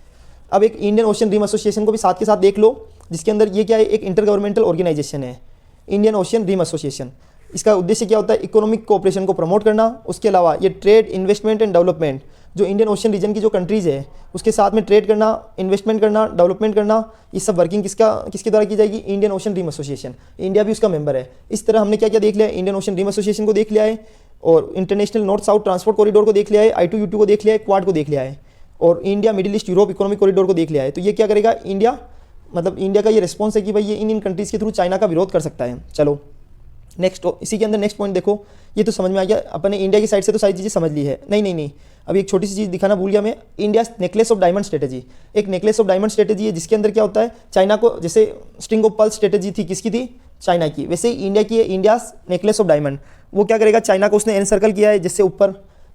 अब एक इंडियन ओशन रिम एसोसिएशन को भी साथ के साथ देख लो, जिसके अंदर ये क्या है, एक इंटर गवर्नमेंटल ऑर्गेनाइजेशन है, इंडियन ओशन रिम एसोसिएशन। इसका उद्देश्य क्या होता है, इकोनॉमिक कोऑपरेशन को प्रमोट करना। उसके अलावा ये ट्रेड, इन्वेस्टमेंट एंड डेवलपमेंट, जो इंडियन ओशन रीजन की जो कंट्रीज़ है उसके साथ में ट्रेड करना, इन्वेस्टमेंट करना, डेवलपमेंट करना, ये सब वर्किंग किसके द्वारा की जाएगी, Indian Ocean Rim Association. India भी उसका मेंबर है। इस तरह हमने क्या क्या देख लिया, इंडियन ओशन रिम एसोसिएशन को देख लिया है और international north south transport corridor को देख लिया है, I2U2 को देख लिया है, क्वाड को देख लिया है और India middle east Europe economic corridor को देख लिया है। तो ये क्या करेगा, इंडिया, मतलब इंडिया का ये रिस्पॉन्स है कि भाई ये इन कंट्रीज़ के थ्रू चाइना का विरोध कर सकता है। चलो नेक्स्ट, इसी के अंदर नेक्स्ट पॉइंट देखो, ये तो समझ में आ गया, अपने इंडिया की साइड से तो सारी चीज़ें समझ ली है। नहीं, अभी एक छोटी सी चीज़ दिखाना भूल गया मैं, India necklace of diamond strategy. एक नेकलेस ऑफ डायमंड स्ट्रेटेजी है, जिसके अंदर क्या होता है, चाइना को, जैसे स्ट्रिंग ऑफ पल्स स्ट्रेटेजी थी, किसकी थी, चाइना की, वैसे ही इंडिया की है इंडिया नेकलेस ऑफ डायमंड। वो क्या करेगा, चाइना को उसने एनसर्कल किया है, जिससे ऊपर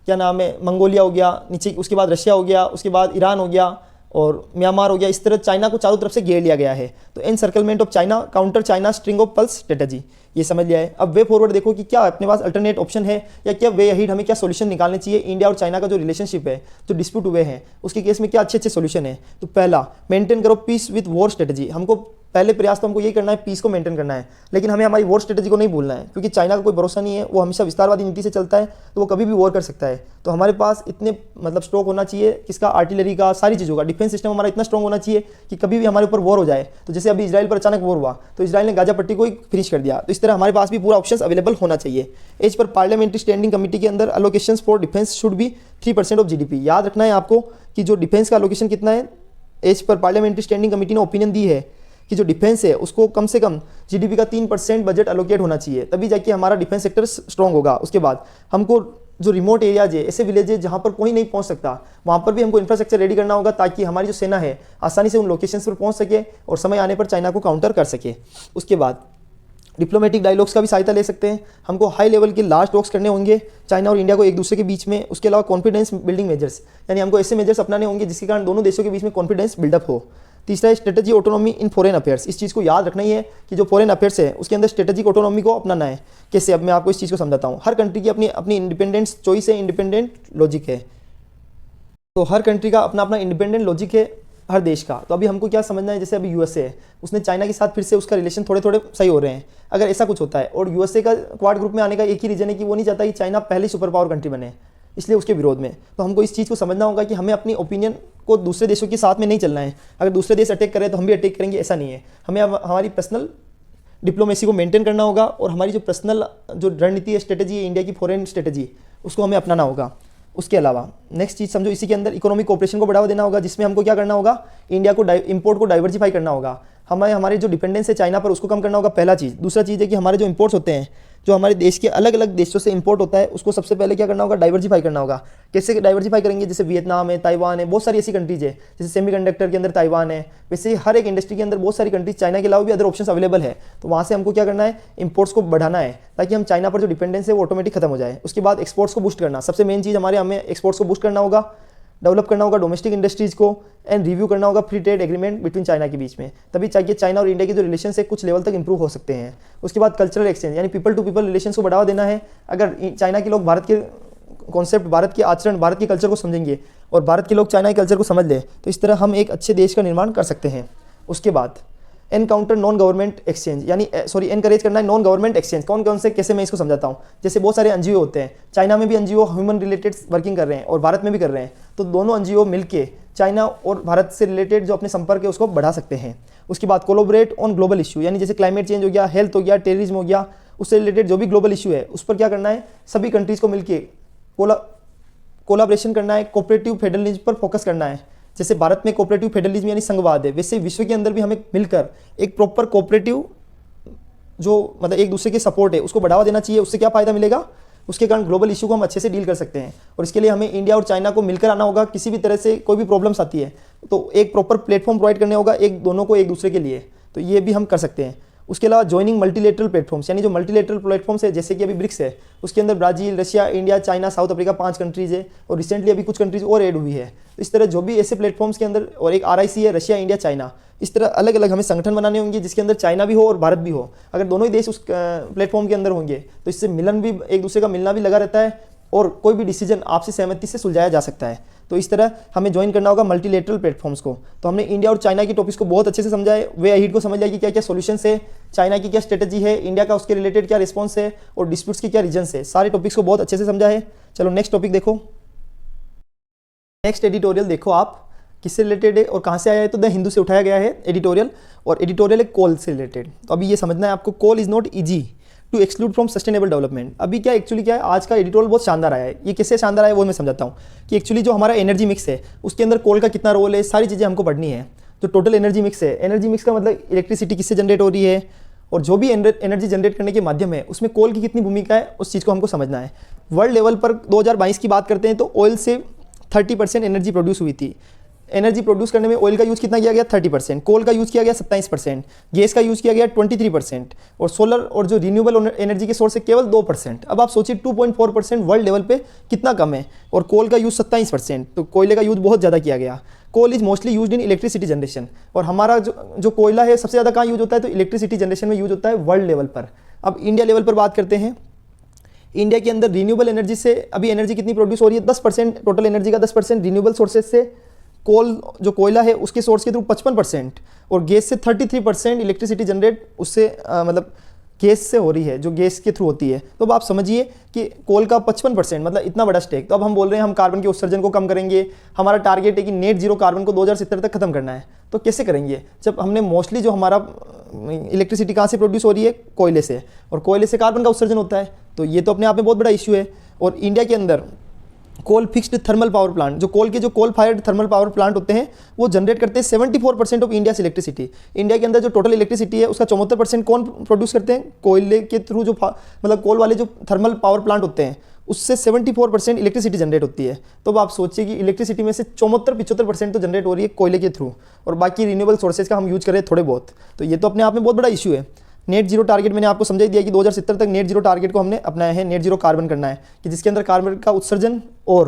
क्या नाम है, मंगोलिया हो गया, नीचे उसके बाद रशिया हो गया, उसके बाद ईरान हो गया और म्यांमार हो गया। इस तरह चाइना को चारों तरफ से घेर लिया गया है। तो encirclement of China, counter China string of pulse strategy, ये समझ लिया है। अब वे फॉरवर्ड देखो कि क्या अपने पास अल्टरनेट ऑप्शन है या क्या वे अहीड, हमें क्या सॉल्यूशन निकालने चाहिए। इंडिया और चाइना का जो रिलेशनशिप है, जो डिस्प्यूट हुए हैं, उसके केस में क्या अच्छे अच्छे सॉल्यूशन है। तो पहला, मेंटेन करो पीस विद वॉर स्ट्रेटेजी। हमको पहले प्रयास तो हमको यही करना है, पीस को मेंटेन करना है, लेकिन हमें हमारी वॉर स्ट्रेटेजी को नहीं भूलना है, क्योंकि चाइना का कोई भरोसा नहीं है, वो हमेशा विस्तारवादी नीति से चलता है, तो वो कभी भी वॉर कर सकता है। तो हमारे पास इतने मतलब स्टॉक होना चाहिए, किसका, आर्टिलरी का, सारी चीज़ों का, डिफेंस सिस्टम हमारा इतना स्ट्रॉन्ग होना चाहिए कि कभी भी हमारे ऊपर वॉर हो जाए, तो जैसे अभी इजराइल पर अचानक वॉर हुआ तो इजराइल ने गाजा पट्टी को ही फिनिश कर दिया, तो इस तरह हमारे पास भी पूरा ऑप्शन अवेलेबल होना चाहिए। As per parliamentary standing committee के अंदर allocations for defence should be 3% of GDP। याद रखना है आपको कि जो डिफेंस का अलोकेशन कितना है, as per parliamentary standing committee ने ओपिनियन दी है कि जो डिफेंस है उसको कम से कम GDP का 3% बजट अलोकेट होना चाहिए, तभी जाके हमारा डिफेंस सेक्टर स्ट्रॉन्ग होगा। उसके बाद हमको जो रिमोट एरियाज है, ऐसे विलेज है जहाँ पर कोई नहीं पहुँच सकता, वहाँ पर भी हमको इंफ्रास्ट्रक्चर रेडी करना होगा, ताकि हमारी जो सेना है आसानी से उन लोकेशंस पर पहुँच सके और समय आने पर चाइना को काउंटर कर सके। उसके बाद डिप्लोमेटिक डायलॉग्स का भी सहायता ले सकते हैं, हमको हाई लेवल के लार्ज टॉक्स करने होंगे चाइना और इंडिया को एक दूसरे के बीच में। उसके अलावा कॉन्फिडेंस बिल्डिंग मेजर्स, यानी हमको ऐसे मेजर्स अपनाने होंगे जिसके कारण दोनों देशों के बीच में कॉन्फिडेंस बिल्डअप हो। तीसरा है strategy autonomy in foreign affairs. इस चीज़ को याद रखना ही है कि जो फॉरेन अफेयर्स है उसके अंदर स्ट्रेटेजिक ऑटोनॉमी को अपनाना है। कैसे, अब मैं आपको इस चीज़ को समझाता हूँ। हर कंट्री की अपनी अपनी इंडिपेंडेंट चॉइस है, इंडिपेंडेंट लॉजिक है। तो हर कंट्री का अपना अपना इंडिपेंडेंट लॉजिक है हर देश का। तो अभी हमको क्या समझना है, जैसे अभी USA है, उसने चाइना के साथ फिर से उसका रिलेशन थोड़े थोड़े सही हो रहे हैं। अगर ऐसा कुछ होता है, और USA का क्वाड ग्रुप में आने का एक ही रीजन है कि वो नहीं चाहता कि चाइना पहली सुपर पावर कंट्री बने, इसलिए उसके विरोध में। तो हमको इस चीज़ को समझना होगा कि हमें अपनी ओपिनियन को दूसरे देशों के साथ में नहीं चलना है। अगर दूसरे देश अटैक करें तो हम भी अटैक करेंगे, ऐसा नहीं है। हमें हमारी पर्सनल डिप्लोमेसी को मेंटेन करना होगा और हमारी जो पर्सनल जो रणनीति है, स्ट्रेटेजी है इंडिया की, फॉरेन स्ट्रेटेजी, उसको हमें अपनाना होगा। उसके अलावा नेक्स्ट चीज़ समझो, इसी के अंदर इकोनॉमिक कोऑपरेशन को बढ़ावा देना होगा, जिसमें हमको क्या करना होगा, इंडिया को इंपोर्ट को डाइवर्सिफाई करना होगा। हमें हमारे जो डिपेंडेंस है चाइना पर उसको कम करना होगा, पहला चीज़। दूसरा चीज़ है कि हमारे जो इंपोर्ट्स होते हैं, जो हमारे देश के अलग अलग देशों से इंपोर्ट होता है, उसको सबसे पहले क्या करना होगा, डाइवर्सिफाई करना होगा। कैसे डाइवर्सिफाई करेंगे, जैसे वियतनाम है, ताइवान है, बहुत सारी ऐसी कंट्रीज है, जैसे सेमीकंडक्टर के अंदर ताइवान है, वैसे हर एक इंडस्ट्री के अंदर बहुत सारी कंट्रीज, चाइना के अलावा भी अदर ऑप्शंस अवेलेबल है। तो वहाँ से हमको क्या करना है, इंपोर्ट्स को बढ़ाना है, ताकि हम चाइना पर जो डिपेंडेंस है वो ऑटोमेटिक खत्म हो जाए। उसके बाद एक्सपोर्ट्स को बूस्ट करना, सबसे मेन चीज़ हमें एक्सपोर्ट्स को बूस्ट करना होगा, डेवलप करना होगा डोमेस्टिक इंडस्ट्रीज़ को, एंड रिव्यू करना होगा free trade agreement between China के बीच में। तभी चाहिए चाइना और इंडिया के जो रिलेशन है कुछ लेवल तक इंप्रूव हो सकते हैं। उसके बाद कल्चरल एक्सचेंज, यानी पीपल टू पीपल रिलेशन को बढ़ावा देना है। अगर चाइना के लोग भारत के कॉन्सेप्ट, भारत के आचरण, भारत के कल्चर को समझेंगे और भारत के लोग चाइना के कल्चर को समझ लें, तो इस तरह हम एक अच्छे देश का निर्माण कर सकते हैं। उसके बाद एनकाउंटर नॉन गवर्नमेंट एक्सचेंज, यानी एनकरेज करना है नॉन गवर्नमेंट एक्सचेंज। कौन कौन से, कैसे मैं इसको समझाता हूँ। जैसे बहुत सारे एनजीओ होते हैं, चाइना में भी एनजीओ ह्यूमन रिलेटेड वर्किंग कर रहे हैं और भारत में भी कर रहे हैं, तो दोनों एनजीओ मिलके चाइना और भारत से रिलेटेड जो अपने संपर्क है उसको बढ़ा सकते हैं। उसके बाद कोलोबरेट ऑन ग्लोबल इशू, यानी जैसे क्लाइमेट चेंज हो गया, हेल्थ हो गया, टेररिज्म हो गया, उससे रिलेटेड जो भी ग्लोबल इशू है उस पर क्या करना है, सभी कंट्रीज़ को मिलकर कोलाब्रेशन करना है, कोऑपरेटिव फेडरलिज्म पर फोकस करना है। जैसे भारत में कोऑपरेटिव फेडरलिज्म यानी संघवाद है, वैसे विश्व के अंदर भी हमें मिलकर एक प्रॉपर कोऑपरेटिव जो मतलब एक दूसरे के सपोर्ट है उसको बढ़ावा देना चाहिए। उससे क्या फ़ायदा मिलेगा, उसके कारण ग्लोबल इशू को हम अच्छे से डील कर सकते हैं। और इसके लिए हमें इंडिया और चाइना को मिलकर आना होगा। किसी भी तरह से कोई भी प्रॉब्लम्स आती है तो एक प्रॉपर प्लेटफॉर्म प्रोवाइड करने होगा एक दोनों को, एक दूसरे के लिए, तो ये भी हम कर सकते हैं। उसके अलावा ज्वाइनिंग मल्टीलेटरल प्लेटफॉर्म्स, यानी जो मल्टीलेटरल प्लेटफॉर्म्स है, जैसे कि अभी ब्रिक्स है, उसके अंदर Brazil, Russia, India, China, south Africa 5 countries है और रिसेंटली अभी कुछ कंट्रीज़ और ऐड हुई है। तो इस तरह जो भी ऐसे प्लेटफॉर्म्स के अंदर, और एक RIC है, रशिया, इंडिया, चाइना, इस तरह अलग अलग हमें संगठन बनाने होंगे जिसके अंदर चाइना भी हो और भारत भी हो। अगर दोनों ही देश उस प्लेटफॉर्म के अंदर होंगे तो इससे मिलन भी, एक दूसरे का मिलना भी लगा रहता है और कोई भी डिसीजन आपसी सहमति से सुलझाया जा सकता है। तो इस तरह हमें ज्वाइन करना होगा मल्टीलेटरल प्लेटफॉर्म्स को। तो हमने इंडिया और चाइना की टॉपिक्स को बहुत अच्छे से समझा है। वे अहीड को समझ लिया कि क्या क्या सॉल्यूशंस है, चाइना की क्या स्ट्रेटजी है, इंडिया का उसके रिलेटेड क्या रिस्पॉन्स है और डिस्प्यूट्स के क्या रीजन्स है। सारे टॉपिक्स को बहुत अच्छे से समझा है। चलो नेक्स्ट टॉपिक देखो। नेक्स्ट एडिटोरियल देखो आप किससे रिलेटेड है और कहाँ से आया है, तो द हिंदू से उठाया गया है एडिटोरियल, और एडिटोरियल है कोल से रिलेटेड। तो अभी ये समझना है आपको, coal is not easy to exclude from sustainable development. अभी क्या एक्चुअली क्या है, आज का एडिटोरियल बहुत शानदार आया है। ये कैसे शानदार आया है वो मैं समझाता हूँ कि एक्चुअली जो हमारा एनर्जी मिक्स है उसके अंदर कोल का कितना रोल है, सारी चीज़ें हमको पढ़नी है। जो टोटल एनर्जी मिक्स है, एनर्जी मिक्स का मतलब इलेक्ट्रिसिटी किससे जनरेट हो रही है और जो भी एनर्जी जनरेट करने के माध्यम है उसमें कोल की कितनी भूमिका है, उस चीज़ को हमको समझना है। वर्ल्ड लेवल पर 2022 की बात करते हैं तो ऑयल से 30% एनर्जी प्रोड्यूस हुई थी। एनर्जी प्रोड्यूस करने में ऑयल का यूज़ कितना किया गया, 30%, कोल का यूज़ किया गया 27%, गैस का यूज़ किया गया 23%, और सोलर और जो रिन्यूएबल एनर्जी के सोर्स है केवल 2%। अब आप सोचिए 2.4% वर्ल्ड लेवल पे कितना कम है, और कोल का यूज़ 27%, तो कोयले का यूज़ बहुत ज़्यादा किया गया। Coal is mostly used in electricity generation, और हमारा जो कोयला है सबसे ज़्यादा कहाँ यूज होता है, तो इलेक्ट्रिसिटी जनरेशन में यूज होता है वर्ल्ड लेवल पर। अब इंडिया लेवल पर बात करते हैं। इंडिया के अंदर रिन्यूएबल एनर्जी से अभी एनर्जी कितनी प्रोड्यूस हो रही है, 10%, टोटल एनर्जी का 10% रिन्यूएबल सोर्सेज से, कोल जो कोयला है उसके सोर्स के थ्रू 55%, और गैस से 33% इलेक्ट्रिसिटी जनरेट उससे मतलब गैस से हो रही है, जो गैस के थ्रू होती है। तो अब आप समझिए कि कोल का 55% मतलब इतना बड़ा स्टेक। तो अब हम बोल रहे हैं हम कार्बन के उत्सर्जन को कम करेंगे, हमारा टारगेट है कि नेट जीरो कार्बन को 2070 तक खत्म करना है। तो कैसे करेंगे, जब हमने मोस्टली जो हमारा इलेक्ट्रिसिटी कहाँ से प्रोड्यूस हो रही है, कोयले से, और कोयले से कार्बन का उत्सर्जन होता है। तो ये तो अपने आप में बहुत बड़ा इशू है। और इंडिया के अंदर coal fixed thermal power plant, जो coal fired thermal power plant होते हैं वो जनरेट करते हैं 74% ऑफ इंडिया इलेक्ट्रिसिटी। इंडिया के अंदर जो टोटल इलेक्ट्रिसिटी है उसका 74% कौन प्रोड्यूस करते हैं, कोयले के थ्रू, जो मतलब कोल वाले जो थर्मल पावर प्लांट होते हैं उससे 74% इलेक्ट्रिसिटी जनरेट होती है। तो अब आप सोचिए कि इलेक्ट्रिसिटी में से 74-75% तो जनरेट हो रही है कोयले के थ्रू, और बाकी रिन्यूएबल सोर्सेज का हम यूज करें थोड़े बहुत। तो ये तो अपने आप में बहुत बड़ा इशू है। नेट जीरो टारगेट मैंने आपको समझा ही दिया कि 2070 तक नेट जीरो टारगेट को हमने अपनाया है। नेट जीरो कार्बन करना है कि जिसके अंदर कार्बन का उत्सर्जन और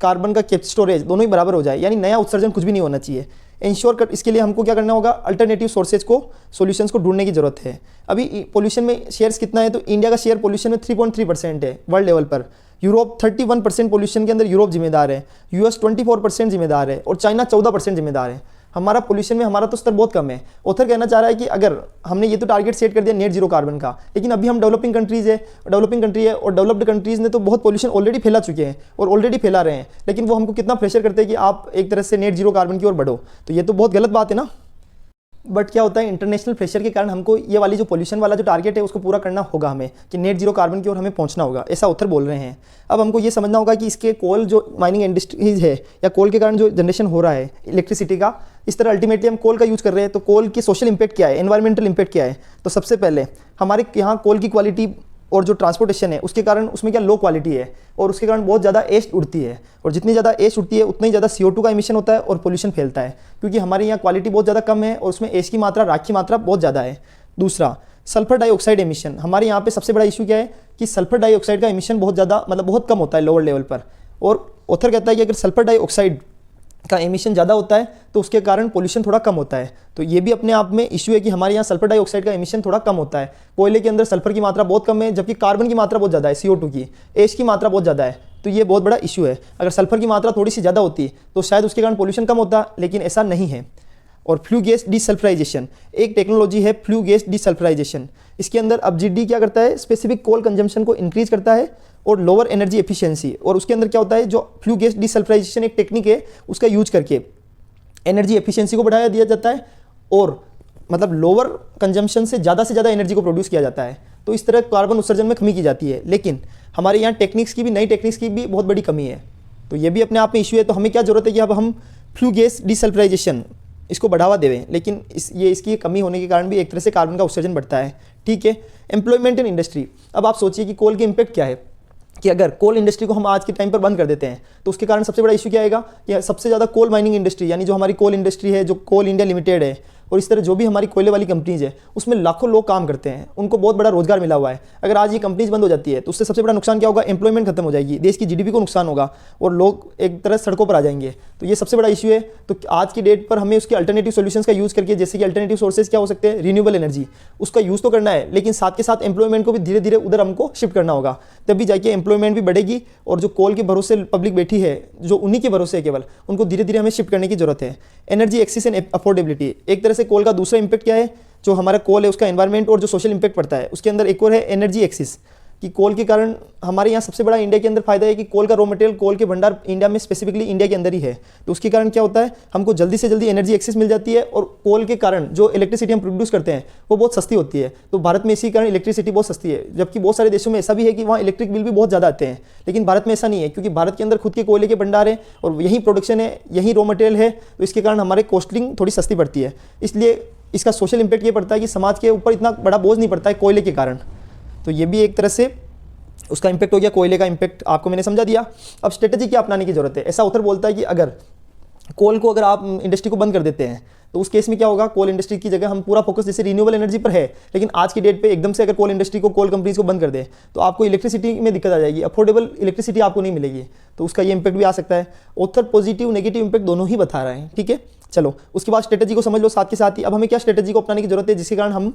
कार्बन का कैप्चर स्टोरेज दोनों ही बराबर हो जाए, यानी नया उत्सर्जन कुछ भी नहीं होना चाहिए। इंश्योर कर, इसके लिए हमको क्या करना होगा, अल्टरनेटिव सोर्सेज को, सॉल्यूशंस को ढूंढने की जरूरत है। अभी पोल्यूशन में शेयर्स कितना है, तो इंडिया का शेयर पोल्यूशन में 3.3% है वर्ल्ड लेवल पर। यूरोप 31% पोल्यूशन के अंदर यूरोप जिम्मेदार है, US 24% जिम्मेदार है, और चाइना 14% जिम्मेदार है। हमारा पोल्यूशन में हमारा तो स्तर बहुत कम है। ऑथर कहना चाह रहा है कि अगर हमने ये तो टारगेट सेट कर दिया नेट जीरो कार्बन का, लेकिन अभी हम डेवलपिंग कंट्री है और डेवलप्ड कंट्रीज़ ने तो बहुत पोल्यूशन ऑलरेडी फैला चुके हैं और ऑलरेडी फैला रहे हैं, लेकिन वो हमको कितना प्रेशर करते हैं कि आप एक तरह से नेट जीरो कार्बन की ओर बढ़ो। तो ये तो बहुत गलत बात है ना। बट क्या होता है, इंटरनेशनल प्रेशर के कारण हमको ये वाली जो पोल्यूशन वाला जो टारगेट है उसको पूरा करना होगा हमें, कि नेट जीरो कार्बन की ओर हमें पहुंचना होगा, ऐसा ऑथर बोल रहे हैं। अब हमको ये समझना होगा कि इसके कोल जो माइनिंग इंडस्ट्रीज है या कोल के कारण जो जनरेशन हो रहा है इलेक्ट्रिसिटी का, इस तरह अल्टीमेटली हम कोल का यूज़ कर रहे हैं, तो कोल की सोशल इंपैक्ट क्या है, एनवायरमेंटल इंपैक्ट क्या है। तो सबसे पहले हमारे यहाँ कोल की क्वालिटी और जो ट्रांसपोर्टेशन है उसके कारण उसमें क्या लो क्वालिटी है, और उसके कारण बहुत ज़्यादा एस्ट उड़ती है, और जितनी ज़्यादा एस्ट उड़ती है उतना ही ज़्यादा CO2 का इमिशन होता है और पोल्यूशन फैलता है, क्योंकि हमारे यहाँ क्वालिटी बहुत ज़्यादा कम है और उसमें एस्ट की मात्रा, राख की मात्रा बहुत ज़्यादा है। दूसरा, सल्फर डाइऑक्साइड एमिशन। हमारे यहाँ पे सबसे बड़ा इशू क्या है कि सल्फर डाइऑक्साइड का एमिशन बहुत ज़्यादा, मतलब बहुत कम होता है लोअर लेवल पर, और ऑथर कहता है कि अगर सल्फर डाइऑक्साइड का एमिशन ज़्यादा होता है तो उसके कारण पोल्यूशन थोड़ा कम होता है। तो ये भी अपने आप में इशू है कि हमारे यहाँ सल्फर डाइऑक्साइड का एमिशन थोड़ा कम होता है। कोयले के अंदर सल्फर की मात्रा बहुत कम है, जबकि कार्बन की मात्रा बहुत ज़्यादा है, CO2 की, एश की मात्रा बहुत ज़्यादा है। तो ये बहुत बड़ा इशू है। अगर सल्फर की मात्रा थोड़ी सी ज़्यादा होती तो शायद उसके कारण पोल्यूशन कम होता, लेकिन ऐसा नहीं है। और फ्लू गैस डीसल्फराइजेशन, एक टेक्नोलॉजी है फ्लू गैस डीसल्फराइजेशन। इसके अंदर अब GD क्या करता है, स्पेसिफिक कोल कंजम्पशन को इंक्रीज करता है और लोअर एनर्जी एफिशिएंसी। और उसके अंदर क्या होता है, जो फ्लू गैस डीसल्फराइजेशन एक टेक्निक है, उसका यूज करके एनर्जी एफिशिएंसी को बढ़ाया दिया जाता है, और मतलब लोअर कंजम्पशन से ज़्यादा एनर्जी को प्रोड्यूस किया जाता है। तो इस तरह कार्बन उत्सर्जन में कमी की जाती है। लेकिन हमारे यहाँ टेक्निक्स की भी, नई टेक्निक्स की भी बहुत बड़ी कमी है। तो ये भी अपने आप में इशू है। तो हमें क्या ज़रूरत है कि अब हम फ्लू गैस डीसल्फराइजेशन इसको बढ़ावा देवें, लेकिन इसकी कमी होने के कारण भी एक तरह से कार्बन का उत्सर्जन बढ़ता है। ठीक है। Employment in industry. अब आप सोचिए कि कोल के इम्पैक्ट क्या है, कि अगर कोल इंडस्ट्री को हम आज के टाइम पर बंद कर देते हैं तो उसके कारण सबसे बड़ा इशू क्या आएगा, कि सबसे ज़्यादा कोल माइनिंग इंडस्ट्री, यानी जो हमारी कोल इंडस्ट्री है, जो कोल इंडिया लिमिटेड है, और इस तरह जो भी हमारी कोयले वाली कंपनीज है, उसमें लाखों लोग काम करते हैं, उनको बहुत बड़ा रोजगार मिला हुआ है। अगर आज ये कंपनीज बंद हो जाती है तो उससे सबसे बड़ा नुकसान क्या होगा, एम्प्लॉयमेंट खत्म हो जाएगी, देश की GDP को नुकसान होगा और लोग एक तरह सड़कों पर आ जाएंगे। तो ये सबसे बड़ा इशू है। तो आज की डेट पर हमें उसके अल्टरनेटिव सोल्यूशंस का यूज़ करके, जैसे कि अल्टरनेटिव सोर्सेज क्या हो सकते हैं, रिन्यूएबल एनर्जी, उसका यूज़ तो करना है, लेकिन साथ के साथ एम्प्लॉयमेंट को भी धीरे धीरे उधर हमको शिफ्ट करना होगा, तभी जाके एम्प्लॉयमेंट भी बढ़ेगी। और जो कोल के भरोसे पब्लिक बैठी है, जो उन्हीं के भरोसे है केवल, उनको धीरे धीरे हमें शिफ्ट करने की जरूरत है। एनर्जी एक्सेस एंड अफोर्डेबिलिटी, एक तरह से कोल का दूसरा इंपैक्ट क्या है, जो हमारा कोल है उसका एनवायरनमेंट और जो सोशल इंपैक्ट पड़ता है, उसके अंदर एक और है एनर्जी एक्सेस, कि कोल के कारण हमारे यहाँ सबसे बड़ा इंडिया के अंदर फायदा है कि कोल का रॉ मटेरियल, कोल के भंडार इंडिया में, स्पेसिफिकली इंडिया के अंदर ही है। तो उसके कारण क्या होता है, हमको जल्दी से जल्दी एनर्जी एक्सेस मिल जाती है, और कोल के कारण जो इलेक्ट्रिसिटी हम प्रोड्यूस करते हैं वो बहुत सस्ती होती है। तो भारत में इसी कारण इलेक्ट्रिसिटी बहुत सस्ती है, जबकि बहुत सारे देशों में ऐसा भी है कि वहाँ इलेक्ट्रिक बिल भी बहुत ज़्यादा आते हैं, लेकिन भारत में ऐसा नहीं है, क्योंकि भारत के अंदर खुद के कोयले के भंडार है और यही प्रोडक्शन है, यही रॉ मटेरियल है। तो इसके कारण हमारे कॉस्टिंग थोड़ी सस्ती पड़ती है। इसलिए इसका सोशल इंपैक्ट ये पड़ता है कि समाज के ऊपर इतना बड़ा बोझ नहीं पड़ता है कोयले के कारण। तो ये भी एक तरह से उसका इंपैक्ट हो गया, कोयले का इंपैक्ट आपको मैंने समझा दिया। अब स्ट्रेटजी क्या अपनाने की जरूरत है। ऐसा ऑथर बोलता है कि अगर कोल को, अगर आप इंडस्ट्री को बंद कर देते हैं तो उस केस में क्या होगा, कोल इंडस्ट्री की जगह हम पूरा फोकस जैसे रिन्यूएबल एनर्जी पर है, लेकिन आज की डेट पे एकदम से अगर कोल इंडस्ट्री को, कोल कंपनीज को बंद कर दे तो आपको इलेक्ट्रिसिटी में दिक्कत आ जाएगी, अफोर्डेबल इलेक्ट्रिसिटी आपको नहीं मिलेगी। तो उसका ये इंपैक्ट भी आ सकता है। ऑथर पॉजिटिव नेगेटिव इंपैक्ट दोनों ही बता रहे हैं। ठीक है, चलो उसके बाद स्ट्रेटजी को समझ लो साथ के साथ ही। अब हमें क्या स्ट्रेटजी को अपनाने की जरूरत है, जिसके कारण हम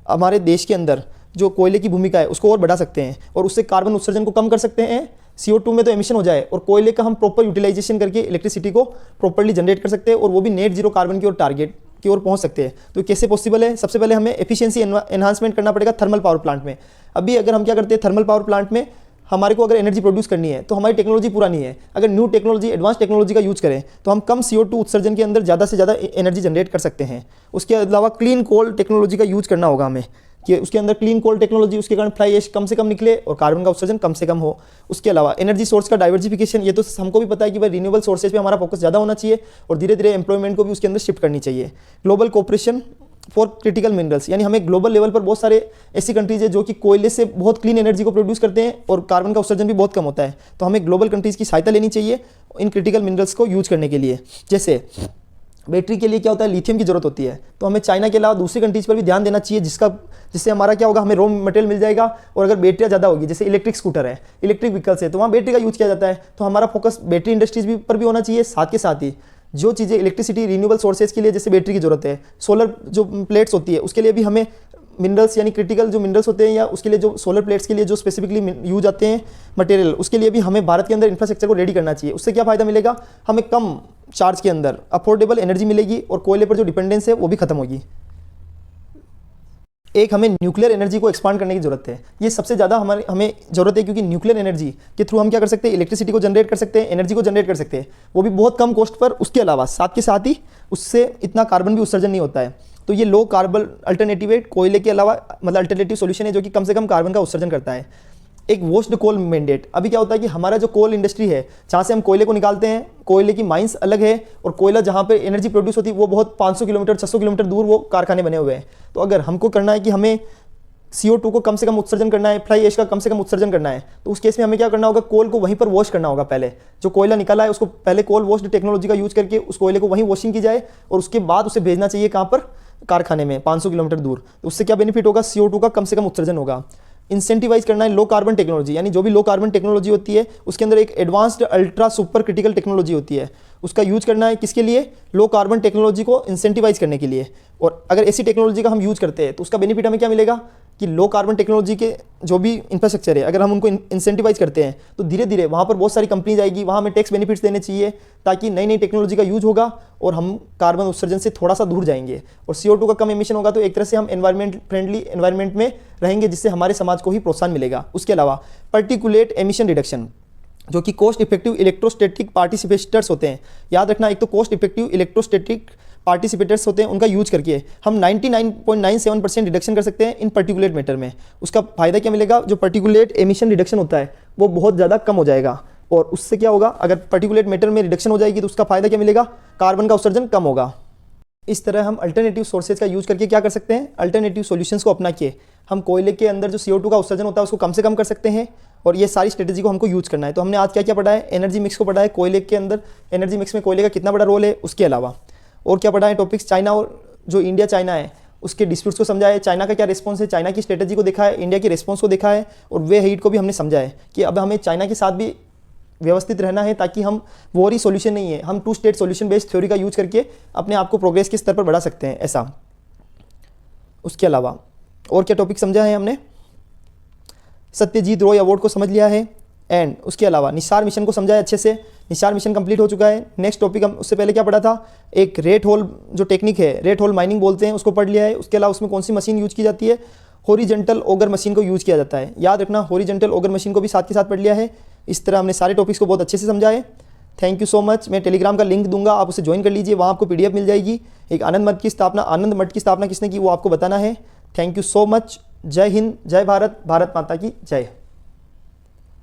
हमारे देश के अंदर जो कोयले की भूमिका है उसको और बढ़ा सकते हैं, और उससे कार्बन उत्सर्जन को कम कर सकते हैं। CO2 में तो एमिशन हो जाए, और कोयले का हम प्रॉपर यूटिलाइजेशन करके इलेक्ट्रिसिटी को प्रॉपर्ली जनरेट कर सकते हैं, और वो भी नेट जीरो कार्बन की ओर, टारगेट की ओर पहुंच सकते हैं। तो कैसे पॉसिबल है, सबसे पहले हमें एफिशिएंसी एनहांसमेंट करना पड़ेगा थर्मल पावर प्लांट में। अभी अगर हम क्या करते हैं, थर्मल पावर प्लांट में हमारे को अगर एनर्जी प्रोड्यूस करनी है तो हमारी टेक्नोलॉजी पुरानी है। अगर न्यू टेक्नोलॉजी, एडवांस टेक्नोलॉजी का यूज करें तो हम कम CO2 उत्सर्जन के अंदर ज़्यादा से ज़्यादा एनर्जी जनरेट कर सकते हैं। उसके अलावा क्लीन कोल टेक्नोलॉजी का यूज करना होगा हमें, कि उसके अंदर क्लीन कोल टेक्नोलॉजी, उसके कारण फ्लाई ऐश कम से कम निकले और कार्बन का उत्सर्जन कम से कम हो। उसके अलावा एनर्जी सोर्स का डाइवर्सिफिकेशन, ये तो हमको भी पता है कि भाई रिन्यूएबल सोर्सेज पे हमारा फोकस ज़्यादा होना चाहिए, और धीरे धीरे एम्प्लॉयमेंट को भी उसके अंदर शिफ्ट करनी चाहिए। Global cooperation for critical minerals, यानी हमें ग्लोबल लेवल पर बहुत सारे ऐसी कंट्रीज है जो कि कोयले से बहुत क्लीन एनर्जी को प्रोड्यूस करते हैं और कार्बन का उत्सर्जन भी बहुत कम होता है। तो हमें ग्लोबल कंट्रीज़ की सहायता लेनी चाहिए इन क्रिटिकल मिनरल्स को यूज करने के लिए। जैसे बैटरी के लिए क्या होता है, लिथियम की जरूरत होती है, तो हमें चाइना के अलावा दूसरी कंट्रीज पर भी ध्यान देना चाहिए, जिससे हमारा क्या होगा, हमें रॉ मटेरियल मिल जाएगा। और अगर बैटरियाँ ज़्यादा होगी, जैसे इलेक्ट्रिक स्कूटर है, इलेक्ट्रिक व्हीकल्स है, तो वहाँ बैटरी का यूज़ किया जाता है। तो हमारा फोकस बैटरी इंडस्ट्रीज पर भी होना चाहिए। साथ के साथ ही जो चीज़ें इलेक्ट्रिसिटी रिन्यूएबल सोर्सेज के लिए, जैसे बैटरी की जरूरत है, सोलर जो प्लेट्स होती है उसके लिए भी हमें मिनरल्स, यानी क्रिटिकल जो मिनरल्स होते हैं, या उसके लिए जो सोलर प्लेट्स के लिए जो स्पेसिफिकली यूज आते हैं मटेरियल, उसके लिए भी हमें भारत के अंदर इंफ्रास्ट्रक्चर को रेडी करना चाहिए। उससे क्या फ़ायदा मिलेगा, हमें कम चार्ज के अंदर अफोर्डेबल एनर्जी मिलेगी, और कोयले पर जो डिपेंडेंस है वो भी खत्म होगी। एक हमें न्यूक्लियर एनर्जी को एक्सपांड करने की जरूरत है। ये सबसे ज़्यादा हमें जरूरत है, क्योंकि न्यूक्लियर एनर्जी के थ्रू हम क्या कर सकते हैं, इलेक्ट्रिसिटी को जनरेट कर सकते हैं, एनर्जी को जनरेट कर सकते हैं, वो भी बहुत कम कॉस्ट पर। उसके अलावा साथ के साथ ही उससे इतना कार्बन भी उत्सर्जन नहीं होता है। तो ये लो कार्बन अल्टरनेटिव है, कोयले के अलावा मतलब अल्टरनेटिव सोल्यूशन है जो कि कम से कम कार्बन का उत्सर्जन करता है। एक वोस्ड कोल मैंडेट, अभी क्या होता है कि हमारा जो कोल इंडस्ट्री है जहाँ से हम कोयले को निकालते हैं, कोयले की माइंस अलग है और कोयला जहाँ पे एनर्जी प्रोड्यूस होती है वो बहुत 500 किलोमीटर 600 किलोमीटर दूर वो कारखाने बने हुए हैं। तो अगर हमको करना है कि हमें CO2 को कम से कम उत्सर्जन करना है, फ्लाई ऐश का कम से कम उत्सर्जन करना है, तो उस केस में हमें क्या करना होगा, कोल को वहीं पर वॉश करना होगा। पहले जो कोयला निकाला है उसको पहले कोल वॉश टेक्नोलॉजी का यूज करके उस कोयले को वहीं वॉशिंग की जाए और उसके बाद उसे भेजना चाहिए कहाँ पर, कारखाने में 500 किलोमीटर दूर। तो उससे क्या बेनिफिट होगा, CO2 का कम से कम उत्सर्जन होगा। इंसेंटिवाइज करना है लो कार्बन टेक्नोलॉजी, यानी जो भी लो कार्बन टेक्नोलॉजी होती है उसके अंदर एक advanced ultra super critical technology होती है, उसका यूज करना है किसके लिए, लो कार्बन टेक्नोलॉजी को इंसेंटिवाइज करने के लिए। और अगर ऐसी टेक्नोलॉजी का हम यूज करते हैं तो उसका बेनिफिट हमें क्या मिलेगा कि लो कार्बन टेक्नोलॉजी के जो भी इंफ्रास्ट्रक्चर है अगर हम उनको इंसेंटिवाइज करते हैं तो धीरे धीरे वहाँ पर बहुत सारी कंपनीज आएगी, वहाँ हमें टैक्स बेनिफिट्स देने चाहिए ताकि नई नई टेक्नोलॉजी का यूज होगा और हम कार्बन उत्सर्जन से थोड़ा सा दूर जाएंगे और CO2 का कम एमिशन होगा। तो एक तरह से हम एनवायरमेंट फ्रेंडली एनवायरमेंट में रहेंगे जिससे हमारे समाज को ही प्रोत्साहन मिलेगा। उसके अलावा पार्टिकुलेट एमिशन रिडक्शन, जो कि कॉस्ट इफेक्टिव इलेक्ट्रोस्टैटिक पार्टिसिपेटर्स होते हैं, याद रखना, एक तो कॉस्ट इफेक्टिव इलेक्ट्रोस्टैटिक पार्टिसिपेटर्स होते हैं, उनका यूज करके हम 99.97% रिडक्शन कर सकते हैं इन पर्टिकुलेट मैटर में। उसका फायदा क्या मिलेगा, जो पर्टिकुलेट एमिशन रिडक्शन होता है वो बहुत ज़्यादा कम हो जाएगा और उससे क्या होगा, अगर पर्टिकुलेट मैटर में रिडक्शन हो जाएगी तो उसका फायदा क्या मिलेगा, कार्बन का उत्सर्जन कम होगा। इस तरह हम अल्टरनेटिव सोर्सेज का यूज करके क्या कर सकते हैं, अल्टरनेटिव सॉल्यूशंस को अपना के हम कोयले के अंदर जो CO2 का उत्सर्जन होता है उसको कम से कम कर सकते हैं और ये सारी स्ट्रेटेजी को हमको यूज करना है। तो हमने आज क्या क्या पढ़ा है, एनर्जी मिक्स को पढ़ा है, कोयले के अंदर एनर्जी मिक्स में कोयले का कितना बड़ा रोल है, उसके अलावा और क्या पढ़ा है टॉपिक्स, चाइना और जो इंडिया चाइना है उसके डिस्प्यूट्स को समझा है, चाइना का क्या रिस्पॉन्स है, चाइना की स्ट्रेटेजी को देखा है, इंडिया की रिस्पॉन्स को देखा है और वे हीट को भी हमने समझा है कि अब हमें चाइना के साथ भी व्यवस्थित रहना है ताकि हम वॉर ही सॉल्यूशन नहीं है, हम 2 स्टेट सॉल्यूशन बेस्ड थ्योरी का यूज करके अपने आप को प्रोग्रेस के स्तर पर बढ़ा सकते हैं ऐसा। उसके अलावा और क्या टॉपिक समझा है हमने, सत्यजीत रॉय अवार्ड को समझ लिया है एंड उसके अलावा निसार मिशन को समझा है अच्छे से, निसार मिशन कंप्लीट हो चुका है। नेक्स्ट टॉपिक हम उससे पहले क्या पढ़ा था, एक रेट होल जो टेक्निक है, रेट होल माइनिंग बोलते हैं, उसको पढ़ लिया है। उसके अलावा उसमें कौन सी मशीन यूज की जाती है, हॉरिजॉन्टल ऑगर मशीन को यूज किया जाता है, याद रखना हॉरिजॉन्टल ऑगर मशीन को भी साथ के साथ पढ़ लिया है। इस तरह हमने सारे टॉपिक्स को बहुत अच्छे से समझा है। Thank you so much. मैं टेलीग्राम का लिंक दूंगा, आप उसे ज्वाइन कर लीजिए, वहाँ आपको PDF मिल जाएगी। एक आनंद मठ की स्थापना किसने की वो आपको बताना है। Thank you so much. जय हिंद, जय भारत, भारत माता की जय।